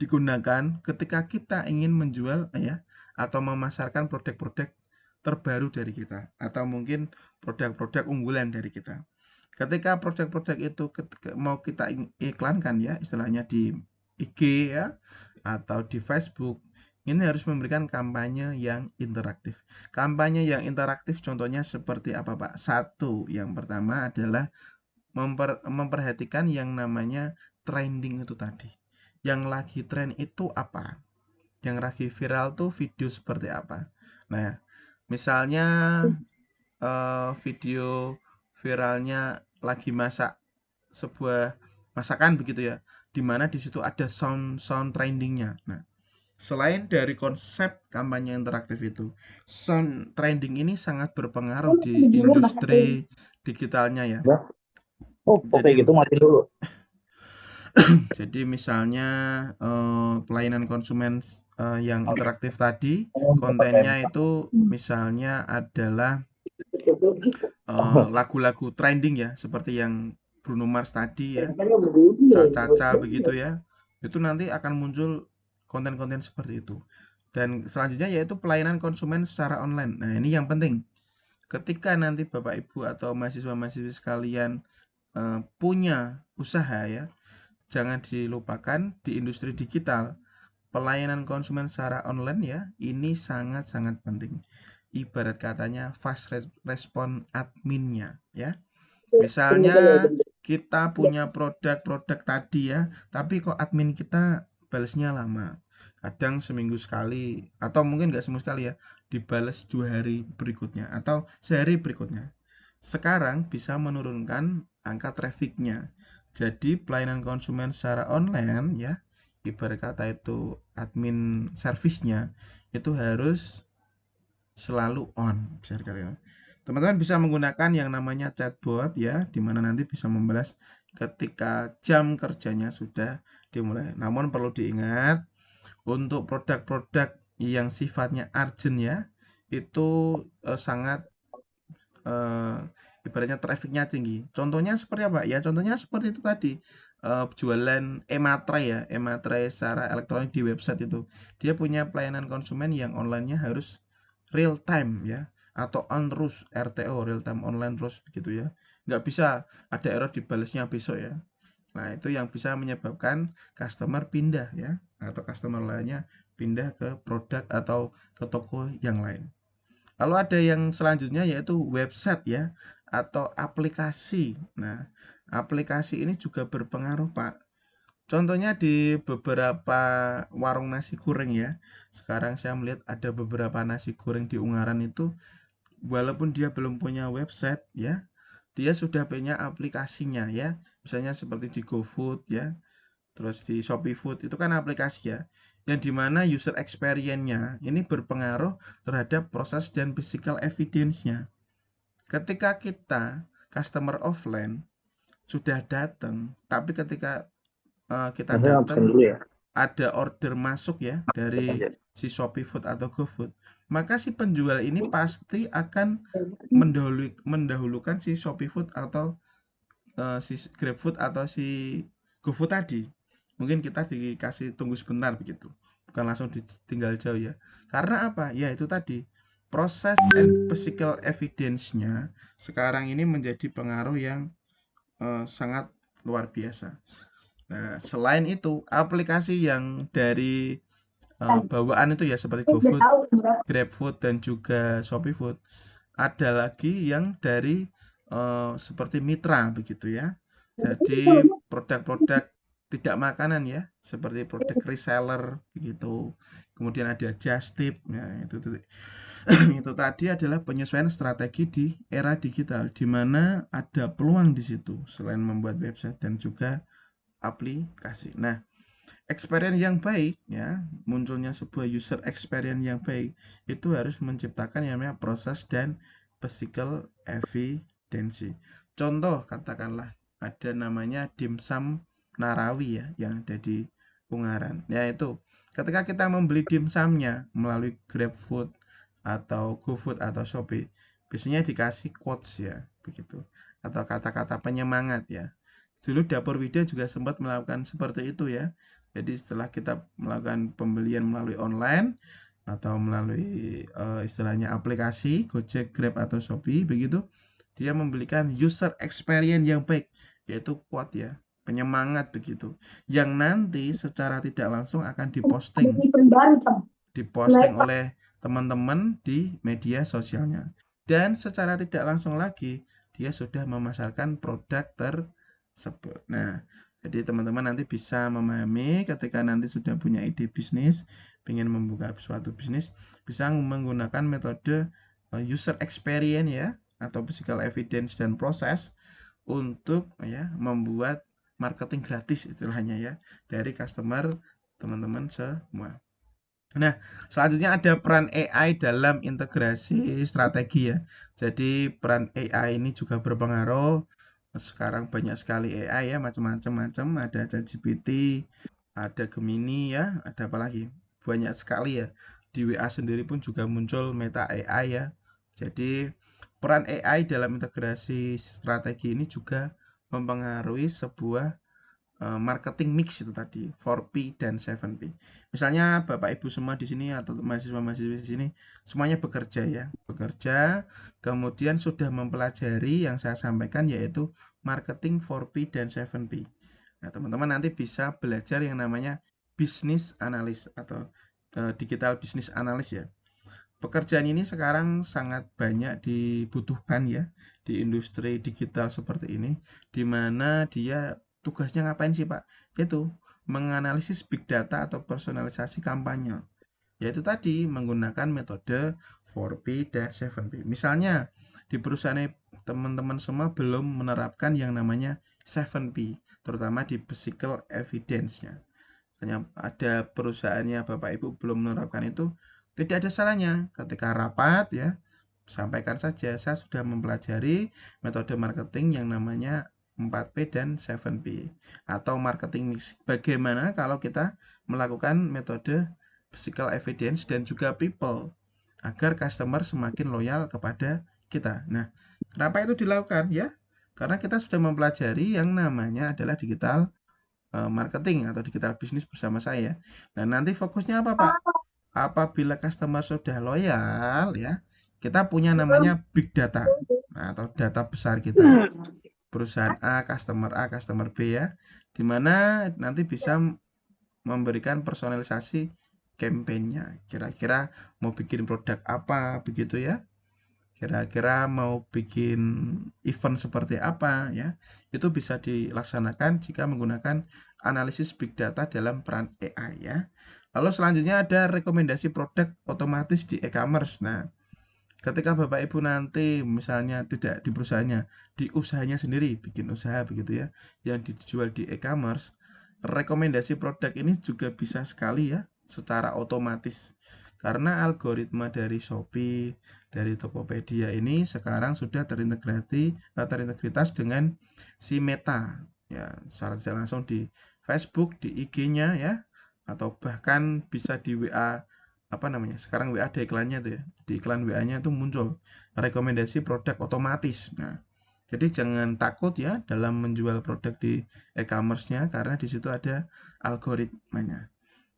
digunakan ketika kita ingin menjual ya atau memasarkan produk-produk terbaru dari kita atau mungkin produk-produk unggulan dari kita. Ketika produk-produk itu mau kita iklankan ya, istilahnya di IG ya atau di Facebook, ini harus memberikan kampanye yang interaktif. Kampanye yang interaktif contohnya seperti apa, Pak? Satu, yang pertama adalah memperhatikan yang namanya trending itu tadi. Yang lagi tren itu apa? Yang lagi viral tuh video seperti apa? Nah, misalnya video viralnya lagi masak sebuah masakan begitu ya, dimana di situ ada sound trendingnya. Nah, selain dari konsep kampanye interaktif itu, sound trending ini sangat berpengaruh di industri digitalnya ya. Oh, oke gitu matiin dulu. Jadi misalnya pelayanan konsumen yang interaktif tadi, kontennya itu misalnya adalah lagu-lagu trending ya, seperti yang Bruno Mars tadi ya, Caca begitu ya, itu nanti akan muncul konten-konten seperti itu. Dan selanjutnya yaitu pelayanan konsumen secara online. Nah, ini yang penting. Ketika nanti Bapak Ibu atau mahasiswa-mahasiswa sekalian punya usaha ya, jangan dilupakan di industri digital, pelayanan konsumen secara online ya, ini sangat-sangat penting. Ibarat katanya fast respon adminnya ya. Misalnya kita punya produk-produk tadi ya, tapi kok admin kita balasnya lama. Kadang seminggu sekali, atau mungkin nggak seminggu sekali ya, dibales 2 hari berikutnya, atau sehari berikutnya. sekarang bisa menurunkan angka trafficnya. Jadi pelayanan konsumen secara online ya, ibarat kata itu admin servisnya itu harus selalu on, bisa dikatakan. Teman-teman bisa menggunakan yang namanya chatbot ya, di mana nanti bisa membalas ketika jam kerjanya sudah dimulai. Namun perlu diingat untuk produk-produk yang sifatnya urgent ya, itu sangat eh, ibaratnya trafficnya tinggi. Contohnya seperti apa? Ya contohnya seperti itu tadi. Jualan e-matre ya, e-matre secara elektronik di website itu. Dia punya pelayanan konsumen yang online-nya harus real time ya, atau on terus, RTO, real time online terus gitu ya. Nggak bisa ada error dibalasnya besok ya. Nah, itu yang bisa menyebabkan customer pindah ya, atau customer lainnya pindah ke produk atau ke toko yang lain. Lalu ada yang selanjutnya yaitu website ya, atau aplikasi. Nah, aplikasi ini juga berpengaruh, Pak. Contohnya di beberapa warung nasi goreng ya. Sekarang saya melihat ada beberapa nasi goreng di Ungaran itu walaupun dia belum punya website ya, dia sudah punya aplikasinya ya. Misalnya seperti di GoFood ya, terus di Shopee Food itu kan aplikasi ya, yang dimana user experience-nya ini berpengaruh terhadap proses dan physical evidence-nya. Ketika kita customer offline sudah datang, tapi ketika kita Saya absen datang dulu ya. ada order masuk ya dari si Shopee Food atau GoFood, maka si penjual ini pasti akan mendahulukan si Shopee Food atau si GrabFood atau si GoFood tadi. Mungkin kita dikasih tunggu sebentar begitu. Bukan langsung ditinggal jauh ya. Karena apa? Ya itu tadi. Proses and physical evidence-nya sekarang ini menjadi pengaruh yang sangat luar biasa. Nah, selain itu, aplikasi yang dari bawaan itu ya seperti GoFood, GrabFood dan juga Shopee Food, ada lagi yang dari seperti mitra begitu ya. Jadi produk-produk tidak makanan ya, seperti produk reseller begitu. Kemudian ada just tip. Nah, itu itu tadi adalah penyesuaian strategi di era digital di mana ada peluang di situ selain membuat website dan juga aplikasi. Nah, experience yang baik ya, munculnya sebuah user experience yang baik itu harus menciptakan yang namanya proses dan physical evidence. Contoh katakanlah ada namanya dimsum Narawi ya yang ada di Ungaran. Yaitu ketika kita membeli dimsumnya melalui GrabFood atau GoFood atau Shopee, biasanya dikasih quotes ya, begitu. Atau kata-kata penyemangat ya. Dulu Dapur Widya juga sempat melakukan seperti itu ya. Jadi setelah kita melakukan pembelian melalui online atau melalui istilahnya aplikasi Gojek, Grab atau Shopee begitu, dia memberikan user experience yang baik, yaitu quote ya, penyemangat begitu. Yang nanti secara tidak langsung akan diposting oleh teman-teman di media sosialnya. Dan secara tidak langsung lagi dia sudah memasarkan produk tersebut. Nah, jadi teman-teman nanti bisa memahami ketika nanti sudah punya ide bisnis, ingin membuka suatu bisnis, bisa menggunakan metode user experience ya, atau physical evidence dan proses untuk ya membuat marketing gratis istilahnya ya dari customer teman-teman semua. Nah, selanjutnya ada peran AI dalam integrasi strategi ya. Jadi peran AI ini juga berpengaruh. Sekarang banyak sekali AI ya, macam-macam. Ada ChatGPT, ada Gemini ya, ada apa lagi? Banyak sekali ya. Di WA sendiri pun juga muncul Meta AI ya. Jadi peran AI dalam integrasi strategi ini juga mempengaruhi sebuah marketing mix itu tadi 4P dan 7P. Misalnya Bapak Ibu semua di sini atau mahasiswa-mahasiswa di sini semuanya bekerja ya, bekerja kemudian sudah mempelajari yang saya sampaikan yaitu marketing 4P dan 7P. Nah, teman-teman nanti bisa belajar yang namanya business analyst atau digital business analyst ya. Pekerjaan ini sekarang sangat banyak dibutuhkan ya di industri digital seperti ini, di mana dia tugasnya ngapain sih Pak? Yaitu menganalisis big data atau personalisasi kampanye. Yaitu tadi menggunakan metode 4P dan 7P. Misalnya di perusahaan teman-teman semua belum menerapkan yang namanya 7P, terutama di physical evidence-nya. Misalnya ada perusahaannya Bapak Ibu belum menerapkan itu, tidak ada salahnya ketika rapat ya, sampaikan saja saya sudah mempelajari metode marketing yang namanya 4P dan 7P atau marketing mix. Bagaimana kalau kita melakukan metode physical evidence dan juga people agar customer semakin loyal kepada kita. Nah, kenapa itu dilakukan ya? Karena kita sudah mempelajari yang namanya adalah digital marketing atau digital bisnis bersama saya. Nah, nanti fokusnya apa, Pak? Apabila customer sudah loyal ya, kita punya namanya big data atau data besar kita. Perusahaan A, customer B ya. Dimana nanti bisa memberikan personalisasi campaign-nya. Kira-kira mau bikin produk apa begitu ya. Kira-kira mau bikin event seperti apa ya. Itu bisa dilaksanakan jika menggunakan analisis big data dalam peran AI ya. Lalu selanjutnya ada rekomendasi produk otomatis di e-commerce. Nah, ketika Bapak Ibu nanti misalnya tidak di perusahaannya, di usahanya sendiri, bikin usaha begitu ya, yang dijual di e-commerce, rekomendasi produk ini juga bisa sekali ya secara otomatis. Karena algoritma dari Shopee, dari Tokopedia ini sekarang sudah terintegritas dengan si Meta ya, secara langsung di Facebook, di IG-nya ya, atau bahkan bisa di WA apa namanya? Sekarang WA ada iklannya tuh ya. Di iklan WA-nya itu muncul rekomendasi produk otomatis. Nah, jadi jangan takut ya dalam menjual produk di e-commerce-nya karena di situ ada algoritmanya.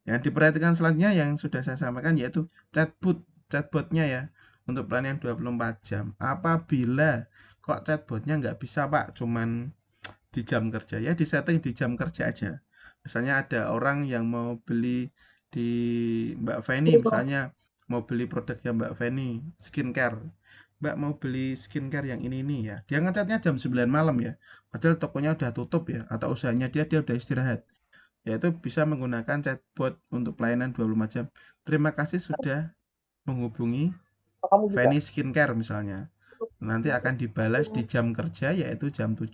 Yang diperhatikan selanjutnya yang sudah saya sampaikan yaitu chatbotnya ya untuk pelayanan 24 jam. Apabila kok chatbotnya nggak bisa Pak, cuman di jam kerja ya disetting di jam kerja aja. Misalnya ada orang yang mau beli di Mbak Feni misalnya mau beli produknya Mbak Feni skincare. Mbak mau beli skincare yang ini ya. Dia ngechatnya jam 9 malam ya. Padahal tokonya udah tutup ya atau usahanya dia udah istirahat. Yaitu bisa menggunakan chatbot untuk pelayanan 24 jam. Terima kasih sudah menghubungi Kamu bisa. Feni Skincare misalnya. Nanti akan dibalas di jam kerja yaitu jam 7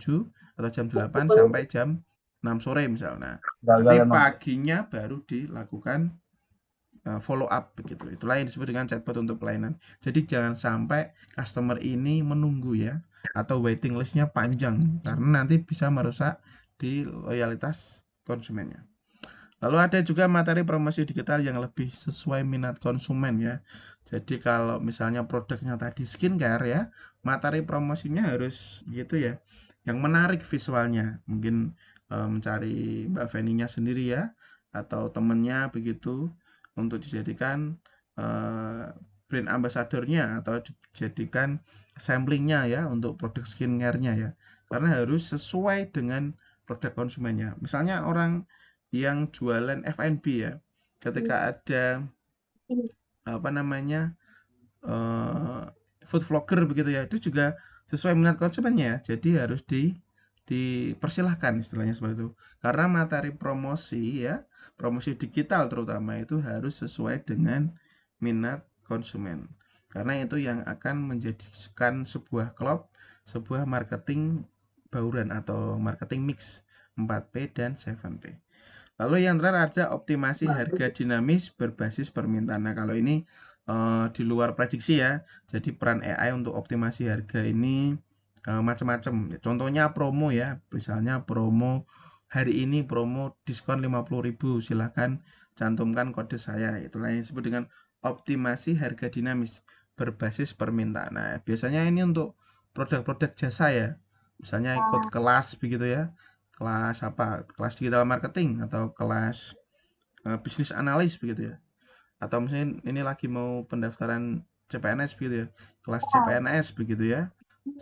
atau jam 8 sampai jam 6 sore misalnya. Nanti paginya baru dilakukan follow up begitu. Itulah yang disebut dengan chatbot untuk pelayanan. Jadi jangan sampai customer ini menunggu ya atau waiting listnya panjang karena nanti bisa merusak di loyalitas konsumennya. Lalu ada juga materi promosi digital yang lebih sesuai minat konsumen ya. Jadi kalau misalnya produknya tadi skincare ya, materi promosinya harus gitu ya. Yang menarik visualnya. Mungkin mencari Mbak Feni-nya sendiri ya atau temennya begitu untuk dijadikan brand ambassador-nya atau dijadikan samplingnya ya untuk produk skincare-nya ya. Karena harus sesuai dengan produk konsumennya. Misalnya orang yang jualan F&B ya, ketika ada apa namanya food vlogger begitu ya, itu juga sesuai minat konsumennya, jadi harus dipersilahkan istilahnya seperti itu. Karena materi promosi ya, promosi digital terutama itu harus sesuai dengan minat konsumen. Karena itu yang akan menjadikan sebuah klub, sebuah marketing bauran atau marketing mix 4P dan 7P. Lalu yang terakhir ada optimasi harga dinamis berbasis permintaan. Nah, kalau ini di luar prediksi ya. Jadi peran AI untuk optimasi harga ini macam-macam. Contohnya promo ya. Misalnya promo hari ini promo diskon 50.000. Silahkan cantumkan kode saya. Itulah yang disebut dengan optimasi harga dinamis berbasis permintaan. Nah, biasanya ini untuk produk-produk jasa ya. Misalnya ikut kelas begitu ya. Kelas apa? Kelas digital marketing atau kelas bisnis analis begitu ya. Atau misalnya ini lagi mau pendaftaran CPNS begitu ya. Kelas CPNS begitu ya.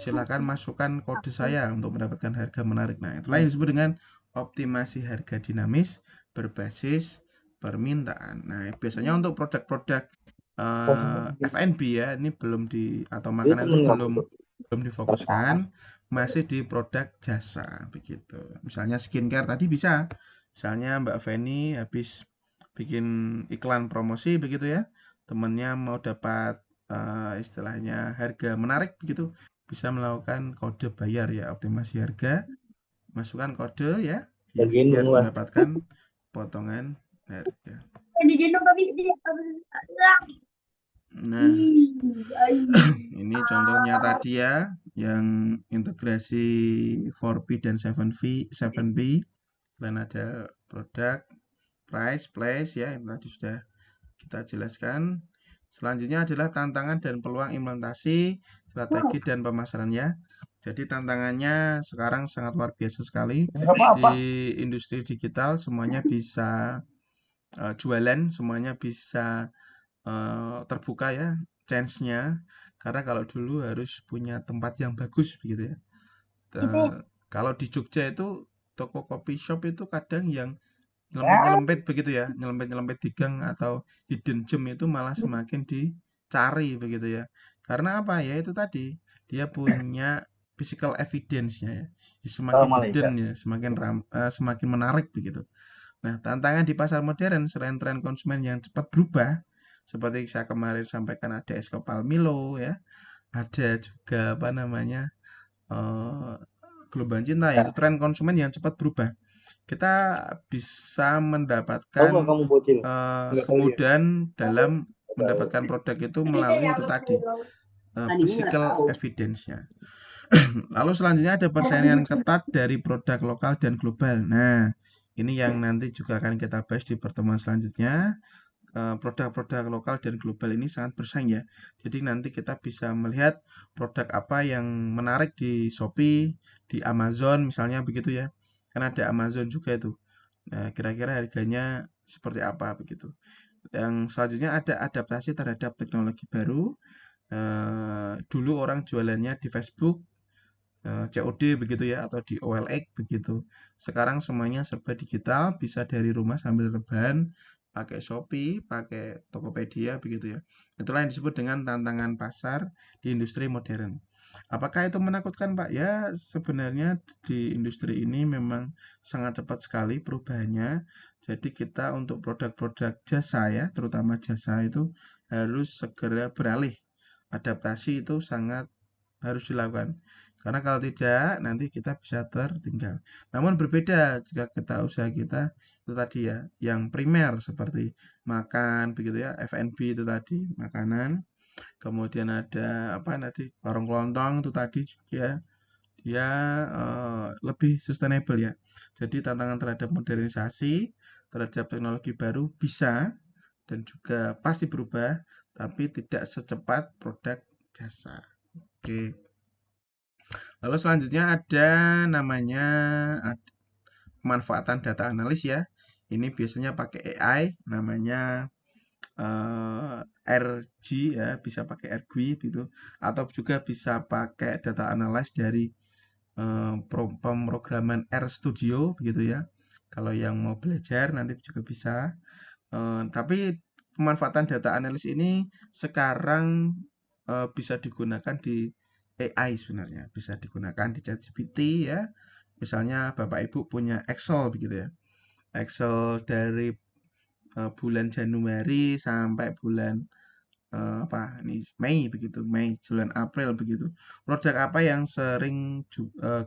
Silakan masukkan kode saya untuk mendapatkan harga menarik. Nah, itulah yang disebut dengan optimasi harga dinamis berbasis permintaan. Nah, biasanya untuk produk-produk F&B ya, ini belum di atau makanan itu belum difokuskan, masih di produk jasa begitu. Misalnya skincare tadi bisa. Misalnya Mbak Feni habis bikin iklan promosi begitu ya. Temennya mau dapat istilahnya harga menarik begitu, bisa melakukan kode bayar ya, optimasi harga, masukkan kode ya, biar Gendong lah. mendapatkan potongan harga. Nah, ini contohnya tadi ya, yang integrasi 4P dan 7P. Dan ada produk, price, place ya, yang tadi sudah kita jelaskan. Selanjutnya adalah tantangan dan peluang implementasi, strategi dan pemasarannya. Jadi tantangannya sekarang sangat luar biasa sekali. Nggak apa-apa. Di industri digital semuanya bisa jualan, semuanya bisa terbuka ya chance-nya. Karena kalau dulu harus punya tempat yang bagus begitu ya. Kalau di Jogja itu toko coffee shop itu kadang yang nyelempet-nyelempet begitu ya, nyelempet-nyelempet di gang atau hidden gem itu malah semakin dicari begitu ya. Karena apa ya, itu tadi dia punya physical evidence-nya ya. Semakin hidden ya, semakin menarik begitu. Nah, tantangan di pasar modern selain tren konsumen yang cepat berubah, seperti saya kemarin sampaikan ada es kopal Milo ya, ada juga apa namanya gelombang cinta, yaitu tren konsumen yang cepat berubah. Kita bisa Tahu mendapatkan nggak kamu bocil? Nggak tahu ya. kemudahan dalam mendapatkan produk itu melalui itu tadi physical evidence-nya. Lalu selanjutnya ada persaingan ketat dari produk lokal dan global. Nah, ini yang nanti juga akan kita bahas di pertemuan selanjutnya. Produk-produk lokal dan global ini sangat bersaing ya. Jadi nanti kita bisa melihat produk apa yang menarik di Shopee, di Amazon misalnya begitu ya. Kan ada Amazon juga itu. Nah, kira-kira harganya seperti apa begitu. Yang selanjutnya ada adaptasi terhadap teknologi baru. Dulu orang jualannya di Facebook, COD begitu ya, atau di OLX begitu. Sekarang semuanya serba digital, bisa dari rumah sambil rebahan, pakai Shopee, pakai Tokopedia begitu ya. Itulah yang disebut dengan tantangan pasar di industri modern. Apakah itu menakutkan, Pak? Ya, sebenarnya di industri ini memang sangat cepat sekali perubahannya. Jadi kita untuk produk-produk jasa ya, terutama jasa itu harus segera beralih. Adaptasi itu sangat harus dilakukan. Karena kalau tidak, nanti kita bisa tertinggal. Namun berbeda jika kita usaha kita itu tadi ya, yang primer seperti makan begitu ya, F&B itu tadi, makanan. Kemudian ada apa tadi, warung kelontong itu tadi juga dia lebih sustainable ya. Jadi tantangan terhadap modernisasi, terhadap teknologi baru bisa dan juga pasti berubah, tapi tidak secepat produk jasa. Oke. Lalu selanjutnya ada namanya pemanfaatan data analis ya. Ini biasanya pakai AI, namanya RG ya, bisa pakai RG gitu, atau juga bisa pakai data analysis dari pemrograman RStudio begitu ya. Kalau yang mau belajar nanti juga bisa. Tapi pemanfaatan data analis ini sekarang bisa digunakan di AI sebenarnya, bisa digunakan di ChatGPT ya. Misalnya Bapak Ibu punya Excel begitu ya. Excel dari bulan Januari sampai bulan apa ini Mei begitu, Mei, bulan April begitu. Produk apa yang sering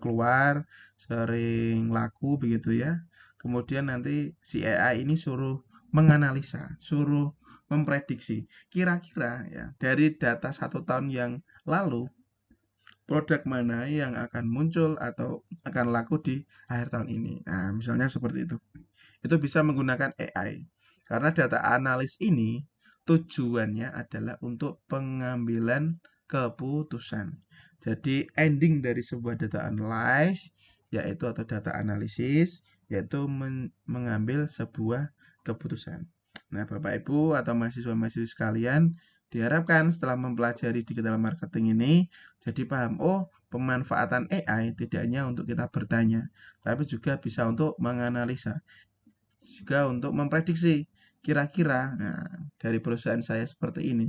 keluar, sering laku begitu ya. Kemudian nanti si AI ini suruh menganalisa, suruh memprediksi kira-kira ya dari data 1 tahun yang lalu produk mana yang akan muncul atau akan laku di akhir tahun ini. Nah, misalnya seperti itu. Itu bisa menggunakan AI. Karena data analis ini tujuannya adalah untuk pengambilan keputusan. Jadi ending dari sebuah data analysis yaitu atau data analisis yaitu mengambil sebuah keputusan. Nah, Bapak Ibu atau mahasiswa-mahasiswi sekalian, diharapkan setelah mempelajari digital marketing ini jadi paham, oh, pemanfaatan AI tidak hanya untuk kita bertanya, tapi juga bisa untuk menganalisa, juga untuk memprediksi kira-kira dari perusahaan saya seperti ini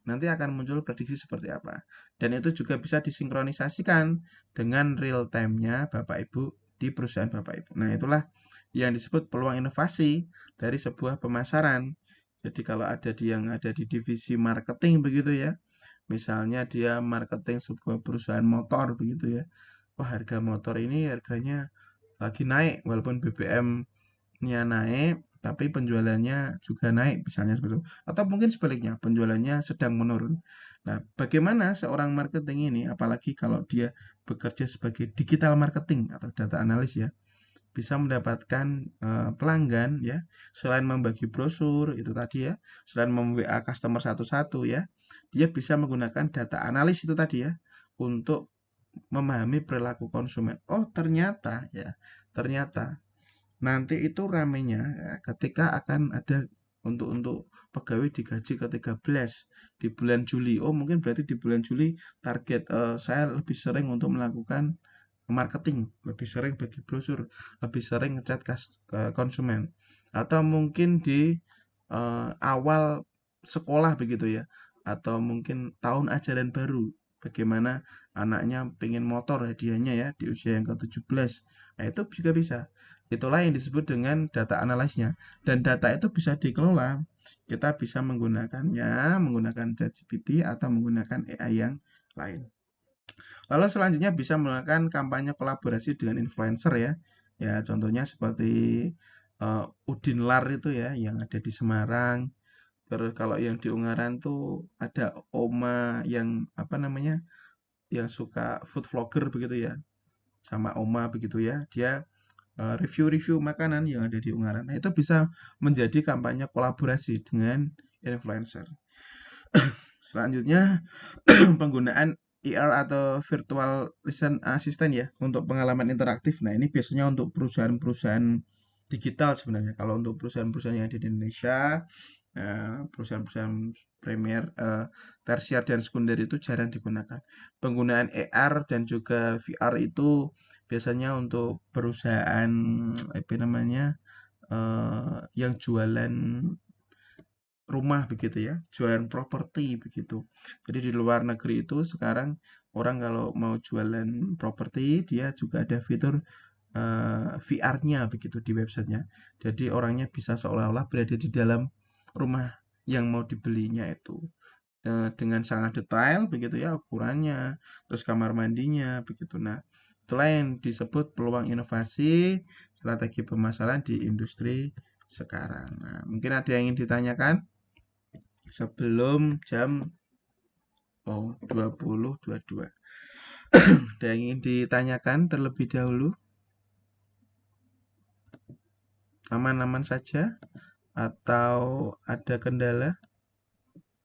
nanti akan muncul prediksi seperti apa, dan itu juga bisa disinkronisasikan dengan real time-nya Bapak Ibu di perusahaan Bapak Ibu. Nah, itulah yang disebut peluang inovasi dari sebuah pemasaran. Jadi kalau yang ada di divisi marketing begitu ya, misalnya dia marketing sebuah perusahaan motor begitu ya. Wah, harga motor ini harganya lagi naik walaupun BBM-nya naik, tapi penjualannya juga naik misalnya seperti itu. Atau mungkin sebaliknya, penjualannya sedang menurun. Nah, bagaimana seorang marketing ini, apalagi kalau dia bekerja sebagai digital marketing atau data analis ya, bisa mendapatkan pelanggan ya, selain membagi brosur itu tadi ya, selain mem-WA customer satu-satu ya, dia bisa menggunakan data analis itu tadi ya, untuk memahami perilaku konsumen. Oh, ternyata nanti itu ramenya ya, ketika akan ada untuk pegawai digaji ke-13 di bulan Juli. Oh, mungkin berarti di bulan Juli target saya lebih sering untuk melakukan marketing, lebih sering bagi brosur, lebih sering ngechat ke konsumen. Atau mungkin di awal sekolah begitu ya, atau mungkin tahun ajaran baru, bagaimana anaknya pengen motor hadiahnya ya di usia yang ke-17. Nah, itu juga bisa. Itulah yang disebut dengan data analisnya. Dan data itu bisa dikelola. Kita bisa menggunakan ChatGPT atau menggunakan AI yang lain. Lalu selanjutnya bisa melakukan kampanye kolaborasi dengan influencer ya. Ya, contohnya seperti Udinlar itu ya yang ada di Semarang. Terus kalau yang di Ungaran tuh ada Oma yang apa namanya? Yang suka food vlogger begitu ya. Sama Oma begitu ya. Dia review-review makanan yang ada di Ungaran. Nah, itu bisa menjadi kampanye kolaborasi dengan influencer. Selanjutnya penggunaan IR atau virtual assistant ya untuk pengalaman interaktif. Nah, ini biasanya untuk perusahaan-perusahaan digital sebenarnya. Kalau untuk perusahaan-perusahaan yang ada di Indonesia, perusahaan-perusahaan premier, tersier dan sekunder itu jarang digunakan. Penggunaan AR dan juga VR itu biasanya untuk perusahaan apa namanya yang jualan rumah begitu ya, jualan properti begitu. Jadi di luar negeri itu sekarang orang kalau mau jualan properti dia juga ada fitur VR-nya begitu di websitenya. Jadi orangnya bisa seolah-olah berada di dalam rumah yang mau dibelinya itu. Dengan sangat detail begitu ya ukurannya, terus kamar mandinya begitu. Nah, itulah yang disebut peluang inovasi strategi pemasaran di industri sekarang. Nah, mungkin ada yang ingin ditanyakan sebelum jam 20.22. Ada yang ingin ditanyakan terlebih dahulu? Aman-aman saja atau ada kendala?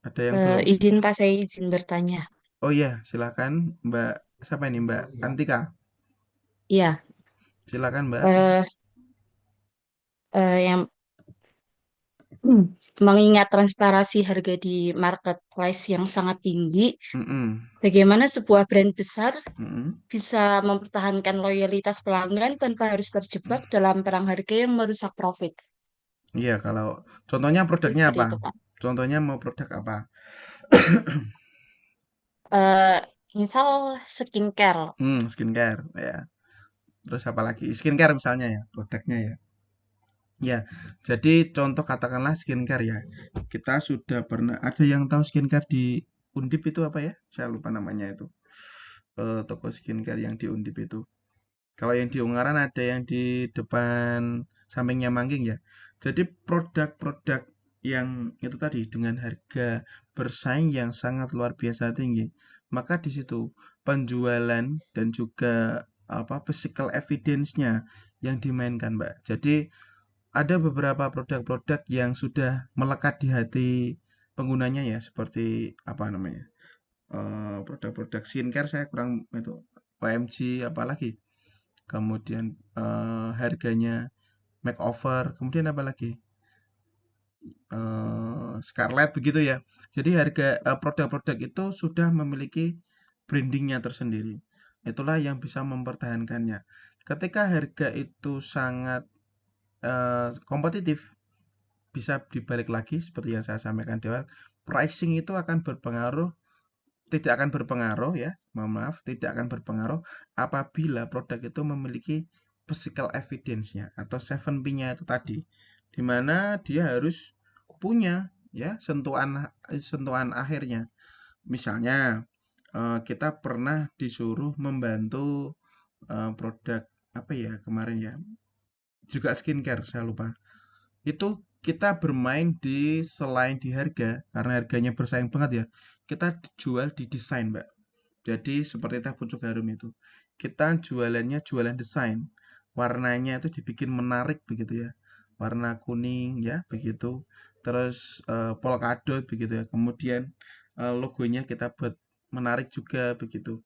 Ada yang belum? Izin Pak, saya izin bertanya. Oh iya, silakan Mbak. Siapa ini Mbak Antika? Iya, Silakan Mbak. eh, yang mengingat transparansi harga di marketplace yang sangat tinggi, Mm-mm. bagaimana sebuah brand besar Mm-mm. bisa mempertahankan loyalitas pelanggan tanpa harus terjebak dalam perang harga yang merusak profit? Iya, kalau contohnya Mungkin produknya seperti apa? itu, Pak. Contohnya mau produk apa? Eh, Misal skincare. Skincare ya. Terus apa lagi? Skincare misalnya ya, produknya ya. Ya, jadi contoh katakanlah skincare ya. Kita sudah pernah ada yang tahu skincare di Undip itu apa ya? Saya lupa namanya itu. Toko skincare yang di Undip itu. Kalau yang di Ungaran ada yang di depan sampingnya Mangging ya. Jadi produk-produk yang itu tadi dengan harga bersaing yang sangat luar biasa tinggi. Maka di situ penjualan dan juga apa physical evidence-nya yang dimainkan, Mbak. Jadi ada beberapa produk-produk yang sudah melekat di hati penggunanya ya, seperti apa namanya? Produk-produk skincare saya kurang itu OMG apalagi kemudian harganya makeover, kemudian apa lagi? Scarlett begitu ya. Jadi harga produk-produk itu sudah memiliki brandingnya tersendiri. Itulah yang bisa mempertahankannya. Ketika harga itu sangat kompetitif, bisa dibalik lagi seperti yang saya sampaikan di awal, pricing itu akan berpengaruh tidak akan berpengaruh ya, mohon maaf, tidak akan berpengaruh apabila produk itu memiliki physical evidence-nya atau 7P-nya itu tadi, di mana dia harus punya ya sentuhan akhirnya. Misalnya kita pernah disuruh membantu produk apa ya kemarin ya, juga skincare saya lupa. Itu kita bermain di selain di harga, karena harganya bersaing banget ya, kita jual di desain, Mbak. Jadi seperti teh pucuk harum itu, kita jualannya jualan desain, warnanya itu dibikin menarik begitu ya, warna kuning ya begitu, terus polkadot begitu ya, kemudian logonya kita buat menarik juga begitu.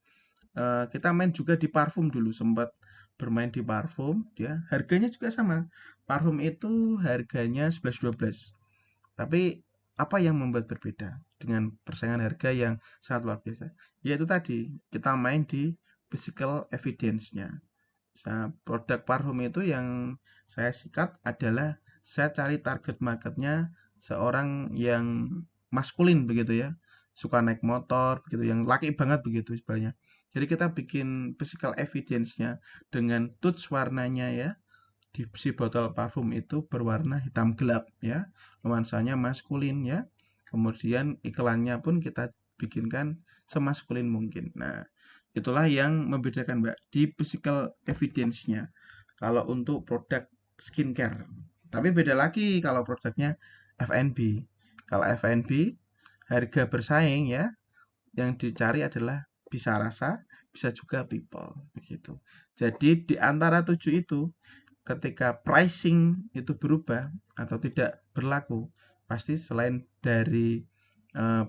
Kita main juga di parfum dulu, sempat bermain di parfum ya, harganya juga sama. Parfum itu harganya 11-12. Tapi apa yang membuat berbeda dengan persaingan harga yang sangat luar biasa? Yaitu tadi, kita main di physical evidence-nya. Nah, produk parfum itu yang saya sikat adalah saya cari target marketnya seorang yang maskulin begitu ya, suka naik motor begitu, yang laki banget begitu sebenarnya. Jadi kita bikin physical evidence-nya dengan touch warnanya ya, di si botol parfum itu berwarna hitam gelap ya, nuansanya maskulin ya. Kemudian iklannya pun kita bikinkan semaskulin mungkin. Nah, itulah yang membedakan Mbak di physical evidence-nya. Kalau untuk produk skincare. Tapi beda lagi kalau produknya F&B. Kalau F&B harga bersaing ya, yang dicari adalah bisa rasa, bisa juga people begitu. Jadi di antara 7 itu ketika pricing itu berubah atau tidak berlaku, pasti selain dari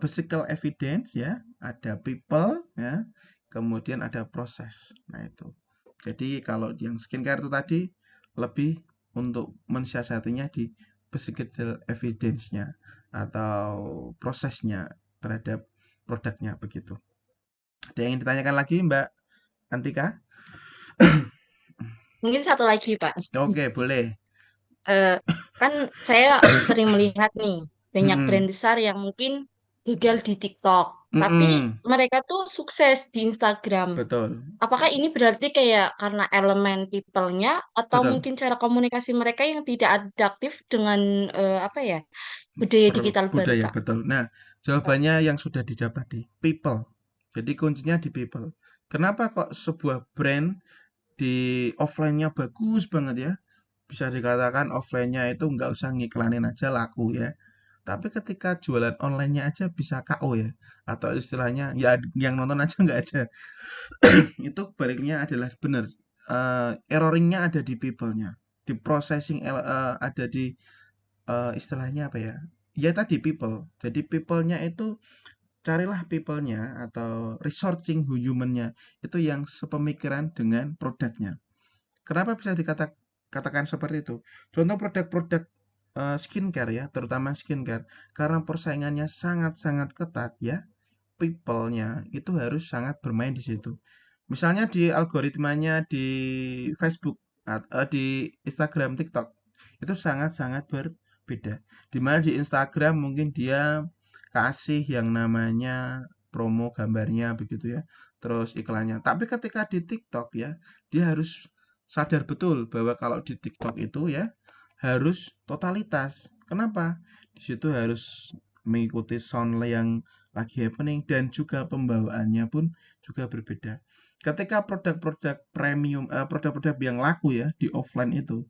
physical evidence ya, ada people ya, kemudian ada proses. Nah itu. Jadi kalau yang skincare itu tadi lebih untuk mensiasatinya di physical evidence-nya atau prosesnya terhadap produknya begitu. Ada yang ditanyakan lagi Mbak Antika? Mungkin satu lagi, Pak. Oke, boleh. Eh, kan saya sering melihat nih banyak brand Mm-mm. besar yang mungkin gagal di TikTok, tapi Mm-mm. mereka tuh sukses di Instagram. Betul, Apakah ini berarti kayak karena elemen people-nya atau betul. mungkin cara komunikasi mereka yang tidak adaptif dengan apa ya, budaya digital baru, Budaya, Pak? betul. Nah, jawabannya yang sudah dijawab tadi, people. Jadi kuncinya di people. Kenapa kok sebuah brand di offline-nya bagus banget ya? Bisa dikatakan offline-nya itu nggak usah ngiklanin aja laku ya. Tapi ketika jualan online-nya aja bisa KO ya. Atau istilahnya ya yang nonton aja nggak ada. Itu baliknya adalah benar. Erroring-nya ada di people-nya. Di processing ada di istilahnya apa ya? Ya tadi people. Jadi people-nya itu carilah people-nya atau researching human-nya itu yang sepemikiran dengan produknya. Kenapa bisa dikatakan seperti itu? Contoh produk-produk skincare ya, terutama skincare, karena persaingannya sangat-sangat ketat ya, people-nya itu harus sangat bermain di situ. Misalnya di algoritmanya di Facebook, di Instagram, TikTok, itu sangat-sangat berbeda. Dimana di Instagram mungkin dia kasih yang namanya promo gambarnya begitu ya, terus iklannya. Tapi ketika di TikTok ya, dia harus sadar betul bahwa kalau di TikTok itu ya harus totalitas. Kenapa? Di situ harus mengikuti sound yang lagi happening dan juga pembawaannya pun juga berbeda. Ketika produk-produk premium, produk-produk yang laku ya di offline itu,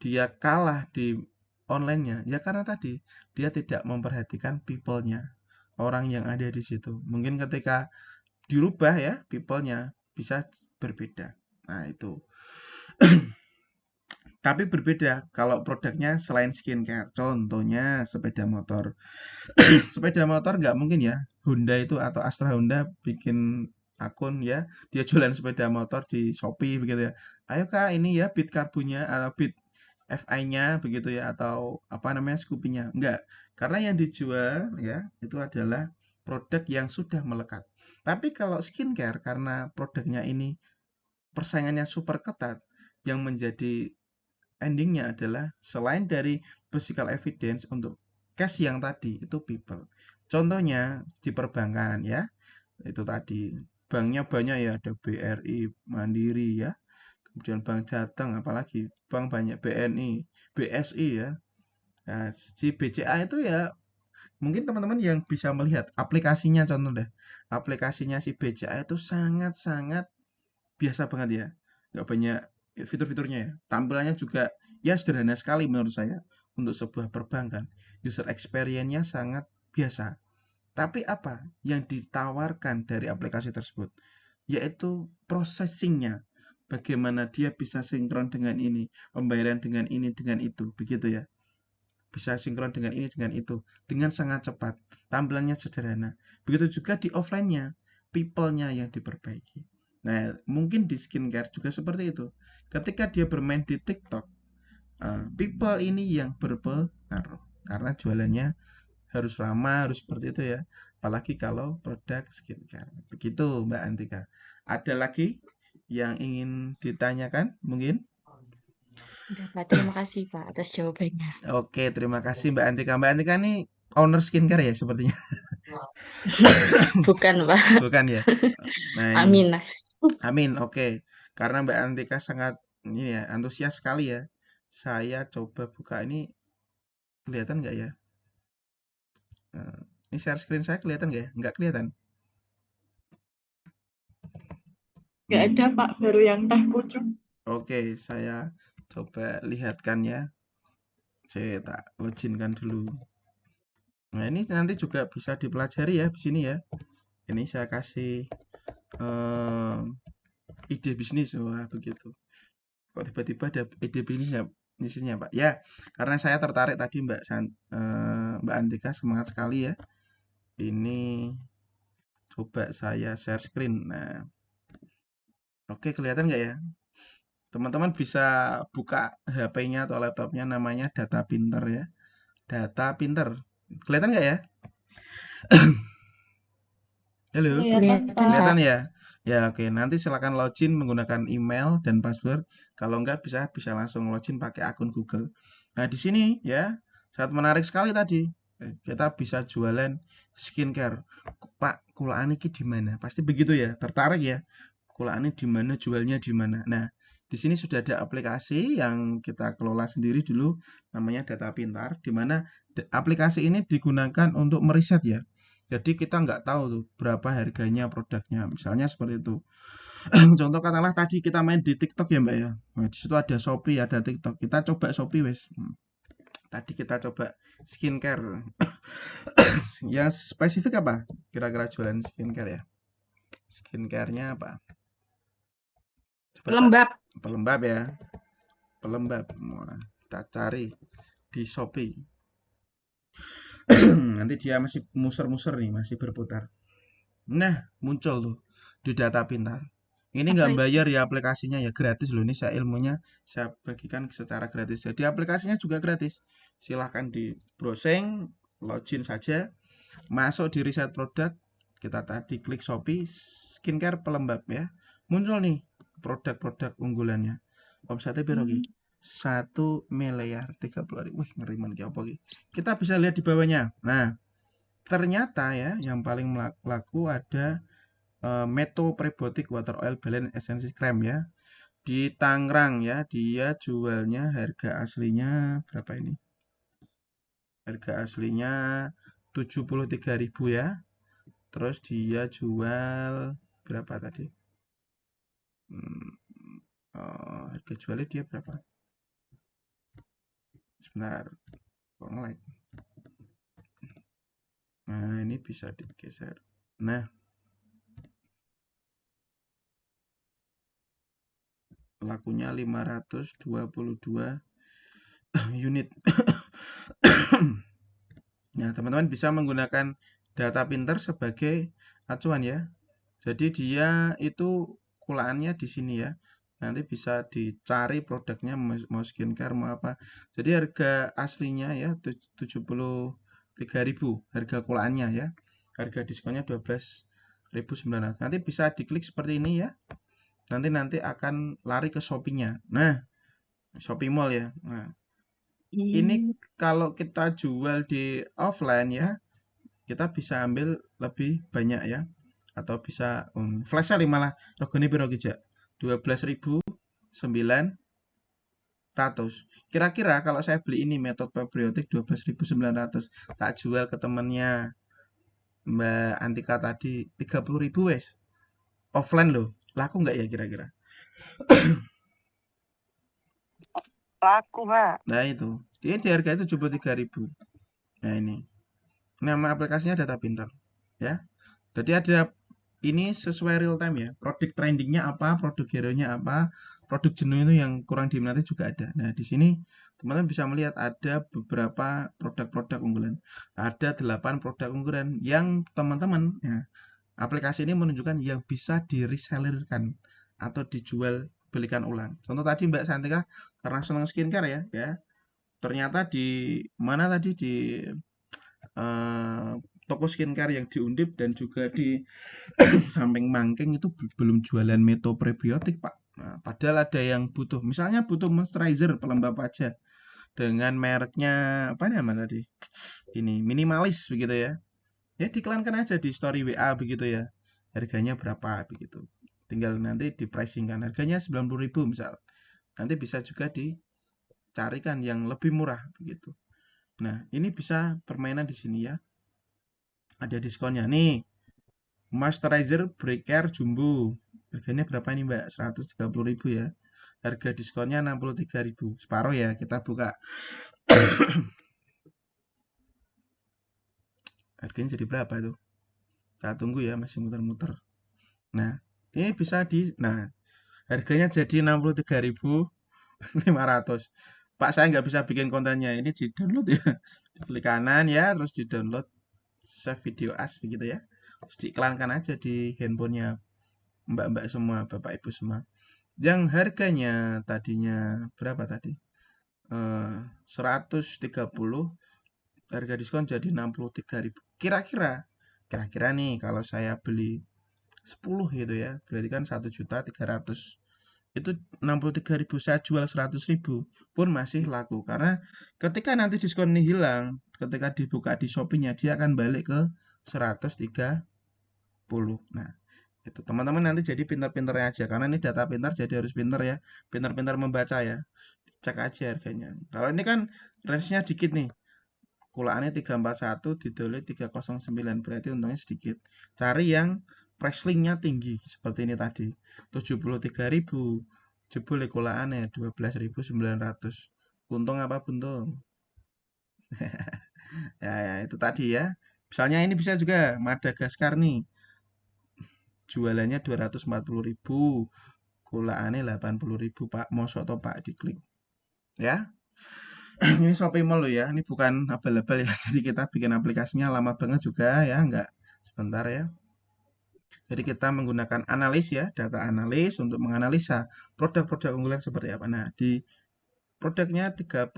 dia kalah di online-nya, ya karena tadi dia tidak memperhatikan people-nya, orang yang ada di situ. Mungkin ketika dirubah ya people-nya bisa berbeda. Nah itu. Tapi berbeda kalau produknya selain skincare. Contohnya sepeda motor. Sepeda motor nggak mungkin ya Honda itu atau Astra Honda bikin akun ya, dia jualan sepeda motor di Shopee begitu ya. Ayo kak ini ya Bit Karbunya atau Bit FI-nya begitu ya, atau apa namanya Scoopy-nya. Enggak, karena yang dijual ya itu adalah produk yang sudah melekat. Tapi kalau skincare karena produknya ini persaingannya super ketat, yang menjadi endingnya adalah selain dari physical evidence untuk cash yang tadi itu people. Contohnya di perbankan ya, itu tadi banknya banyak ya, ada BRI, Mandiri ya, kemudian Bank Jateng, apalagi bank banyak BNI, BSI ya. Nah, si BCA itu ya mungkin teman-teman yang bisa melihat aplikasinya, contoh deh. Aplikasinya si BCA itu sangat-sangat biasa banget ya. Nggak banyak fitur-fiturnya ya. Tampilannya juga ya sederhana sekali menurut saya untuk sebuah perbankan. User experience-nya sangat biasa. Tapi apa yang ditawarkan dari aplikasi tersebut? Yaitu processing-nya. Bagaimana dia bisa sinkron dengan ini, pembayaran dengan ini, dengan itu, begitu ya. Bisa sinkron dengan ini, dengan itu, dengan sangat cepat. Tampilannya sederhana. Begitu juga di offline-nya, people-nya yang diperbaiki. Nah, mungkin di skincare juga seperti itu. Ketika dia bermain di TikTok, people ini yang berpengaruh. Karena jualannya harus ramah, harus seperti itu ya. Apalagi kalau produk skincare. Begitu Mbak Antika. Ada lagi yang ingin ditanyakan mungkin? Udah, Pak. Terima kasih, Pak, atas jawabannya. Oke, terima kasih Mbak Antika. Mbak Antika ini owner skincare ya sepertinya. Bukan, Pak. Bukan ya? Nah, ini. Amin lah. Amin. Oke. Karena Mbak Antika sangat ini ya, antusias sekali ya. Saya coba buka ini, kelihatan nggak ya? Ini share screen saya kelihatan nggak ya? Nggak kelihatan. Nggak ada Pak, baru yang teh pucuk. Oke, saya coba lihatkan ya. Saya tak loginkan dulu. Nah, ini nanti juga bisa dipelajari ya di sini ya. Ini saya kasih ide bisnis. Wah, begitu. Kok tiba-tiba ada ide bisnis ya di sini ya, Pak? Ya, karena saya tertarik tadi Mbak Antika semangat sekali ya. Ini coba saya share screen. Nah, oke, kelihatan nggak ya? Teman-teman bisa buka HP-nya atau laptopnya, namanya Data Pinter ya. Data Pinter. Kelihatan nggak ya? Halo, Kelihatan Kelihatan, Pak. kelihatan Pak. ya? Ya, oke. Nanti silakan login menggunakan email dan password. Kalau nggak bisa langsung login pakai akun Google. Nah, di sini ya, sangat menarik sekali tadi. Kita bisa jualan skincare. Pak, kulaan ini di mana? Pasti begitu ya, tertarik ya. Kulaan ini di mana, jualnya di mana. Nah, di sini sudah ada aplikasi yang kita kelola sendiri dulu, namanya Data Pintar, di mana aplikasi ini digunakan untuk meriset ya. Jadi kita nggak tahu tuh berapa harganya produknya, misalnya seperti itu. Contoh katakanlah tadi kita main di TikTok ya Mbak ya. Nah, di situ ada Shopee, ada TikTok. Kita coba Shopee wes. Tadi kita coba skincare. Yang spesifik apa? Kira-kira jualan skincare ya. Skincare-nya apa? Coba Lembab. pelembab ya. Pelembab. Wah, kita cari di Shopee. Nanti dia masih muser-muser nih, masih berputar. Nah, muncul tuh di Data Pintar. Ini nggak bayar ya aplikasinya ya, gratis loh. Ini saya ilmunya saya bagikan secara gratis. Jadi aplikasinya juga gratis. Silahkan di browsing, login saja, masuk di riset produk. Kita tadi klik Shopee skincare pelembab ya. Muncul nih produk-produk unggulannya. Omsetnya berapa ki? 1.030.000. Wih, ngeriman ki apa ki? Kita bisa lihat di bawahnya. Nah, ternyata ya yang paling laku ada Meto Prebiotic Water Oil Balance Essence Cream ya. Di Tangerang ya, dia jualnya harga aslinya berapa ini? Harga aslinya 73.000 ya. Terus dia jual berapa tadi? Harga jualnya dia berapa? Sebentar, kok nge-lag. Nah, ini bisa digeser. Nah, lakunya 522 unit. Nah, teman-teman bisa menggunakan Data Pinter sebagai acuan ya. Jadi dia itu kulaannya di sini ya. Nanti bisa dicari produknya mau skincare mau apa. Jadi harga aslinya ya 73.000 harga kulaannya ya. Harga diskonnya 12.900. Nanti bisa diklik seperti ini ya. Nanti akan lari ke Shopee-nya. Nah, Shopee Mall ya. Nah, ini kalau kita jual di offline ya, kita bisa ambil lebih banyak ya, atau bisa flash sale malah regane piro ki Jak? 12.900 Kira-kira kalau saya beli ini metode prebiotik 12.900, tak jual ke temennya Mbak Antika tadi 30.000 wes. Offline loh. Laku nggak ya kira-kira? Laku, Pak. Nah itu. Dia di harga itu 73.000. Nah ini. Nama aplikasinya Data Pintar. Ya. Jadi ada ini sesuai real time ya. Produk trendingnya apa, produk hero-nya apa, produk jenuh itu yang kurang diminati juga ada. Nah, di sini teman-teman bisa melihat ada beberapa produk-produk unggulan. Ada 8 produk unggulan yang teman-teman ya, aplikasi ini menunjukkan yang bisa di-resellerkan atau dijual belikan ulang. Contoh tadi Mbak Santika karena senang skincare ya. Ternyata di mana tadi di toko skincare yang di Undip dan juga di samping Mangking itu belum jualan Meto prebiotik Pak. Nah, padahal ada yang butuh, misalnya butuh moisturizer pelembab wajah dengan mereknya apa nama tadi? Ini minimalis begitu ya. Ya diiklankan aja di story WA begitu ya. Harganya berapa begitu. Tinggal nanti di pricingkan harganya 90.000 misal. Nanti bisa juga dicarikan yang lebih murah begitu. Nah, ini bisa permainan di sini ya. Ada diskonnya nih. Moisturizer Break Care Jumbo. Harganya berapa nih Mbak? 130.000 ya. Harga diskonnya 63.000. Separuh ya, kita buka. Harganya jadi berapa itu? Kita tunggu ya, masih muter-muter. Nah, ini bisa nah, harganya jadi 63.500. Pak, saya nggak bisa bikin kontennya. Ini di download ya. Klik kanan ya, terus di download save video as begitu ya. Terus diiklankan aja di handphonenya mbak-mbak semua, bapak ibu semua. Yang harganya tadinya berapa tadi? 130, harga diskon jadi 63.000. Kira-kira nih kalau saya beli 10 gitu ya, berarti kan 1.300.000. Itu 63.000, saya jual 100.000 pun masih laku karena ketika nanti diskon ini hilang, ketika dibuka di Shopee-nya dia akan balik ke 130. Nah, itu teman-teman nanti jadi pintar-pintarnya aja karena ini data pintar jadi harus pintar ya, pintar-pintar membaca ya. Cek aja harganya. Kalau ini kan range-nya dikit nih. Kulaannya 341 didoleh 309 berarti untungnya sedikit. Cari yang price link-nya tinggi seperti ini tadi. 73.000 jebule kulaannya 12.900. Untung apa buntung? Ya, itu tadi ya. Misalnya ini bisa juga Madagaskar nih. Jualannya 240.000. Kulaannya 80.000 Pak. Mosok toh Pak diklik. Ya. Ini Shopee Mall loh ya. Ini bukan abal-abal ya. Jadi kita bikin aplikasinya lama banget juga ya. Enggak sebentar ya. Jadi kita menggunakan analis ya. Data analis untuk menganalisa produk-produk unggulan seperti apa. Nah di produknya 36.000.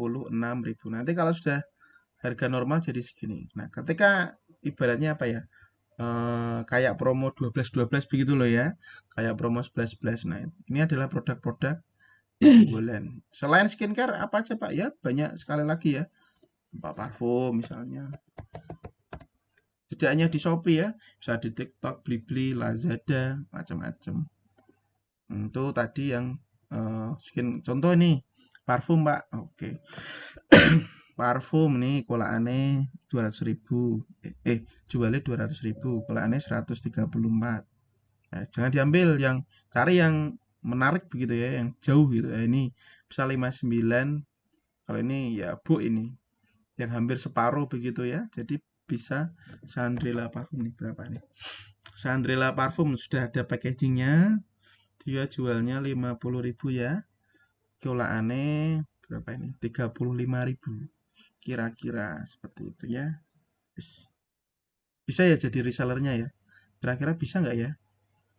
Nanti kalau sudah harga normal jadi segini. Nah ketika ibaratnya apa ya. Kayak promo 12-12 begitu loh ya. Kayak promo 11-11. Nah ini adalah produk-produk unggulan. Selain skincare apa aja Pak? Ya banyak sekali lagi ya. Pak parfum misalnya. Tidak hanya di Shopee ya, bisa di TikTok, Blibli, Lazada, macam-macam. Itu tadi yang contoh nih parfum Pak. Oke. Parfum nih kolaane 200.000. Jualnya 200.000, kolaane 134. Nah, jangan diambil yang cari yang menarik begitu ya, yang jauh gitu. Ini bisa 59. Kalau ini ya Bu ini yang hampir separuh begitu ya. Jadi bisa Sandrella Parfum nih berapa nih? Sandrella Parfum sudah ada packagingnya. Dia jualnya 50.000 ya. Kolaane berapa ini? 35.000. Kira-kira seperti itu ya. Bisa ya jadi resellernya ya. Kira-kira bisa nggak ya?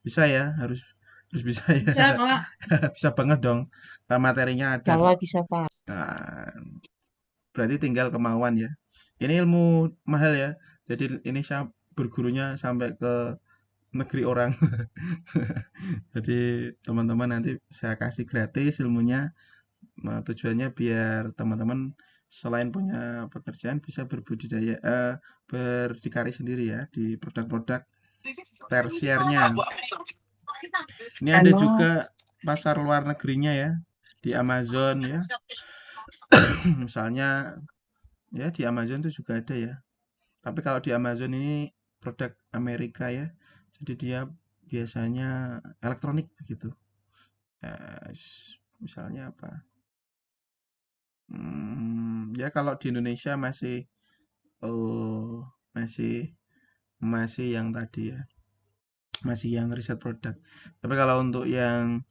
Bisa ya, harus bisa ya. Bisa, Pak. Bisa banget dong. Karena materinya ada. Kalau bisa, Pak. Nah, berarti tinggal kemauan ya. Ini ilmu mahal ya. Jadi ini saya bergurunya sampai ke negeri orang. Jadi teman-teman nanti saya kasih gratis ilmunya. Nah, tujuannya biar teman-teman selain punya pekerjaan bisa berbudidaya, berdikari sendiri ya di produk-produk tersiernya. Ini ada juga pasar luar negerinya ya. di Amazon ya. Misalnya ya di Amazon itu juga ada ya. Tapi kalau di Amazon ini produk Amerika ya. Jadi dia biasanya elektronik begitu. Misalnya apa? Ya kalau di Indonesia masih masih masih yang tadi ya. Masih yang riset produk. Tapi kalau untuk yang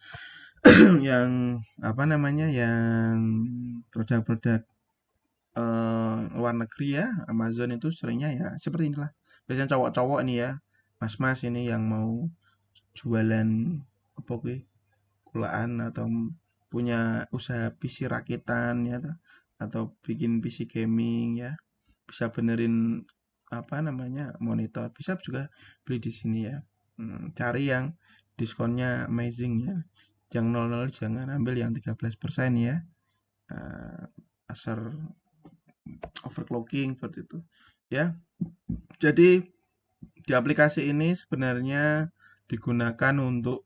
yang apa namanya? Yang produk-produk luar negeri ya, Amazon itu seringnya ya seperti inilah. Biasanya cowok-cowok nih ya, mas-mas ini yang mau jualan apa gue, kulaan atau punya usaha PC rakitan ya, atau bikin PC gaming ya, bisa benerin apa namanya monitor, bisa juga beli di sini ya. Cari yang diskonnya amazing ya. Yang 00 jangan ambil yang 13% ya. Asar overclocking seperti itu ya. Jadi di aplikasi ini sebenarnya digunakan untuk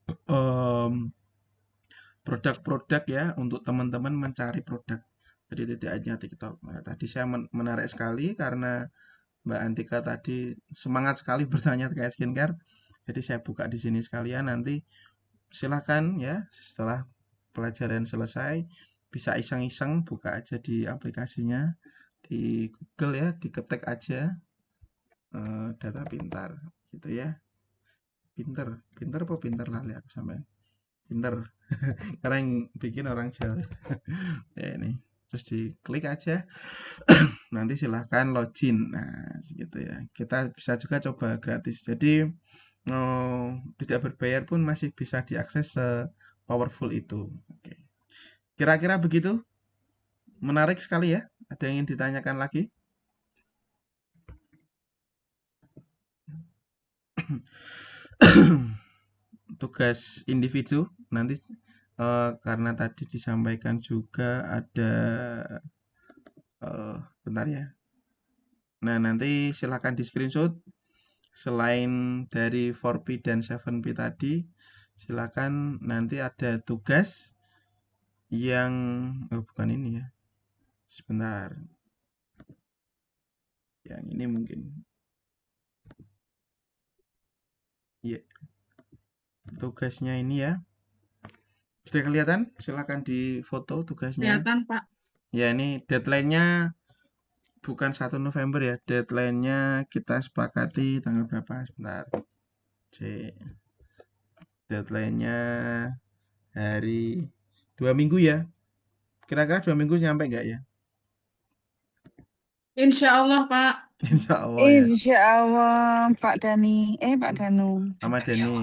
produk-produk ya, untuk teman-teman mencari produk. Jadi tidak hanya TikTok. Nah, tadi saya menarik sekali karena Mbak Antika tadi semangat sekali bertanya terkait skincare. Jadi saya buka di sini sekalian, nanti silahkan ya setelah pelajaran selesai bisa iseng-iseng buka aja di aplikasinya di Google ya, diketik aja data pintar gitu ya. Pinter apa pinter lali aku sampai pinter karena yang bikin orang Jawa. Ya ini terus diklik aja. Nanti silahkan login. Nah gitu ya, kita bisa juga coba gratis, jadi tidak berbayar pun masih bisa diakses se-powerful itu. Oke. Kira-kira begitu, menarik sekali ya. Ada yang ingin ditanyakan lagi? Tugas individu nanti karena tadi disampaikan juga ada bentar ya. Nah nanti silahkan di screenshot. Selain dari 4P dan 7P tadi, silahkan nanti ada tugas yang bukan ini ya. Sebentar. Yang ini mungkin. Iya. Tugasnya ini ya. Sudah kelihatan? Silahkan di foto tugasnya. Kelihatan, Pak. Ya, ini deadline-nya bukan 1 November ya. Deadline-nya kita sepakati tanggal berapa? Sebentar. Deadline-nya hari 2 minggu ya. Kira-kira 2 minggu nyampe nggak ya? Insya Allah, Pak. Insya Allah ya. Insya Allah Pak Dani, Pak Danu. Sama Dani.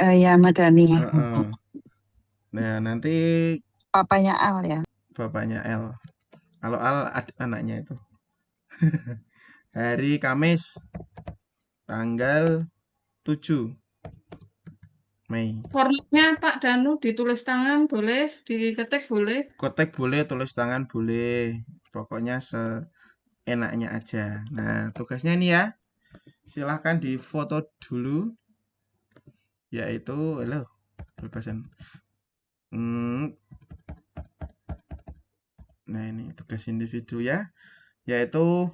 Ya Mas Dani. Nah nanti Papanya Al ya. bapaknya L. Kalau Al anaknya itu. Hari Kamis tanggal 7 Mei. Formatnya Pak Danu ditulis tangan boleh, diketik boleh. Ketik boleh, tulis tangan boleh. Pokoknya seenaknya aja. Nah, tugasnya ini ya. Silahkan difoto dulu. Yaitu, bebasan. Nah, ini tugas individu ya. Yaitu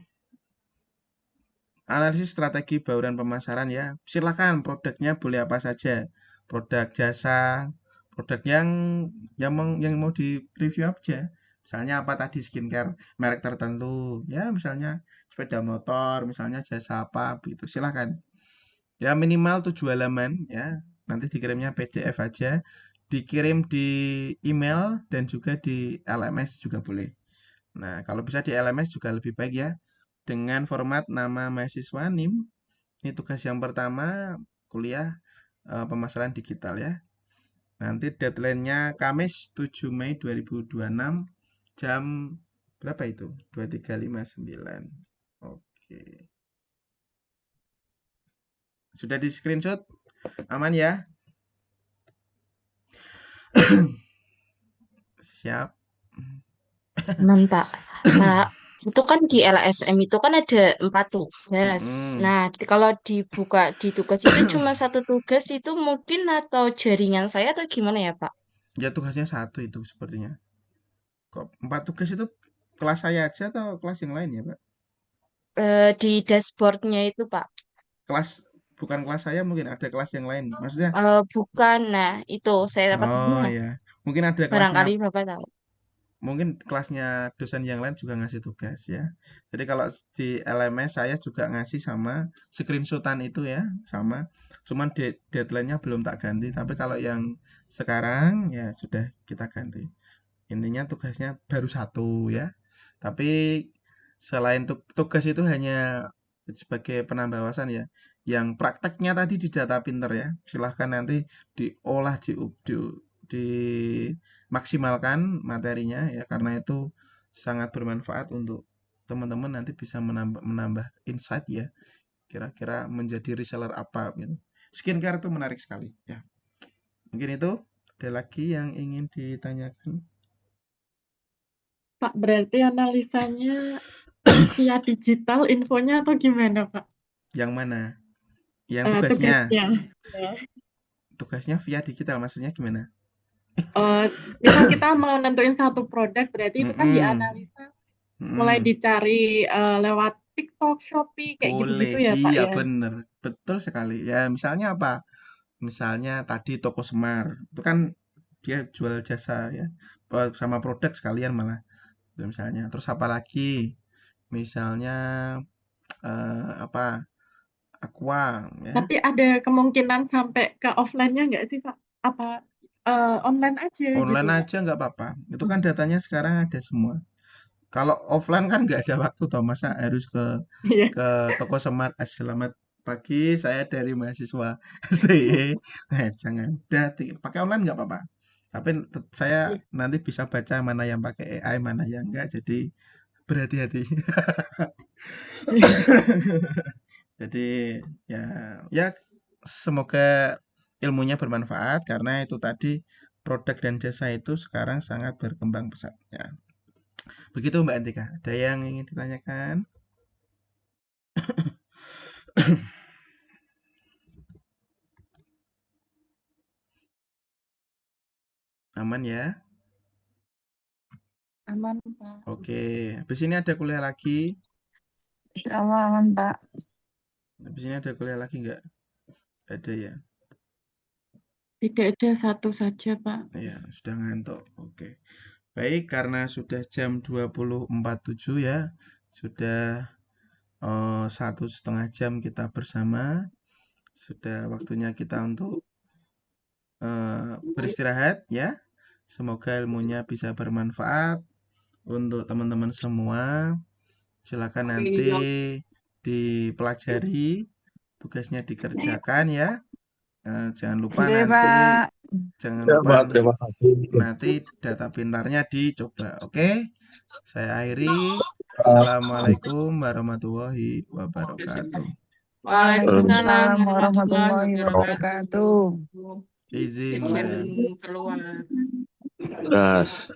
analisis strategi bauran pemasaran ya. Silakan produknya boleh apa saja. Produk jasa, produk yang mau di review aja. Misalnya apa tadi, skincare merek tertentu. Ya, misalnya sepeda motor, misalnya jasa apa begitu. Silakan. Ya minimal 7 halaman ya. Nanti dikirimnya PDF aja. Dikirim di email dan juga di LMS juga boleh. Nah, kalau bisa di LMS juga lebih baik ya. Dengan format nama mahasiswa, NIM. Ini tugas yang pertama kuliah pemasaran digital ya. Nanti deadline-nya Kamis 7 Mei 2026 jam berapa itu? 23.59. Oke. Sudah di screenshot? Aman ya? Siap. Aman, Pak. Pak, itu kan di LSM itu kan ada 4 tugas. Nah, kalau dibuka di tugas itu cuma 1 tugas itu mungkin atau jaringan saya atau gimana ya, Pak? Ya tugasnya satu itu sepertinya. Kok 4 tugas itu kelas saya aja atau kelas yang lain ya, Pak? Di dashboardnya itu Pak. Kelas bukan kelas saya mungkin ada kelas yang lain. Maksudnya Bukan, nah itu saya dapat oh ya, mungkin ada kelasnya barangkali Bapak tahu. mungkin kelasnya dosen yang lain juga ngasih tugas ya. Jadi kalau di LMS saya juga ngasih sama screenshotan itu ya, sama. Cuman deadline-nya belum tak ganti, tapi kalau yang sekarang ya sudah kita ganti. Intinya tugasnya baru satu ya. Tapi selain tugas itu hanya sebagai penambah wawasan ya. Yang prakteknya tadi di data pinter ya. Silahkan nanti diolah, dimaksimalkan materinya ya. Karena itu sangat bermanfaat untuk teman-teman nanti bisa menambah insight ya. Kira-kira menjadi reseller apa gitu. Skincare itu menarik sekali ya. Mungkin itu. Ada lagi yang ingin ditanyakan? Pak, berarti analisanya via digital infonya atau gimana, Pak? Yang mana? Yang tugasnya. Tugasnya. Ya. Tugasnya via digital, maksudnya gimana? Misal kita mau nentuin satu produk, berarti itu kan Mm-mm. dianalisa, mulai Mm-mm. dicari lewat TikTok, Shopee, kayak gitu-gitu Boleh, ya, Pak iya ya. bener, betul sekali. Ya misalnya apa? Misalnya tadi toko Semar, itu kan dia jual jasa ya, sama produk sekalian malah. Itu misalnya. Terus apa lagi? Misalnya apa? Aqua ya. Tapi ada kemungkinan sampai ke offline-nya nggak sih, Pak? Apa online aja gitu, Online Pak? aja nggak apa-apa. Itu kan datanya sekarang ada semua. Kalau offline kan nggak ada waktu toh, masa harus Iya. ke toko Semar. Selamat pagi, saya dari mahasiswa STY. Jangan. Udah, pakai online nggak apa-apa. Tapi saya Iya. nanti bisa baca mana yang pakai AI, mana yang enggak. Jadi berhati-hati. Jadi ya ya semoga ilmunya bermanfaat karena itu tadi produk dan jasa itu sekarang sangat berkembang pesat ya. Begitu Mbak Antika. Ada yang ingin ditanyakan? Aman ya? Aman, Pak. Oke. Habis ini ada kuliah lagi? Selamat, Pak. Habis ini ada kuliah lagi nggak? Ada ya? Tidak ada satu saja, Pak. Ya, sudah ngantuk. Oke. Baik, karena sudah jam 20.47 ya. Sudah 1,5 jam kita bersama. Sudah waktunya kita untuk beristirahat ya. Semoga ilmunya bisa bermanfaat untuk teman-teman semua. Silakan nanti dipelajari, tugasnya dikerjakan ya. Jangan lupa Oke, nanti Pak. jangan Ya, lupa Pak, terima kasih. nanti data pintarnya dicoba. Oke? Saya akhiri. Assalamualaikum warahmatullahi wabarakatuh. Waalaikumsalam warahmatullahi wabarakatuh. Izin, Izin Mbak. keluar. Gas.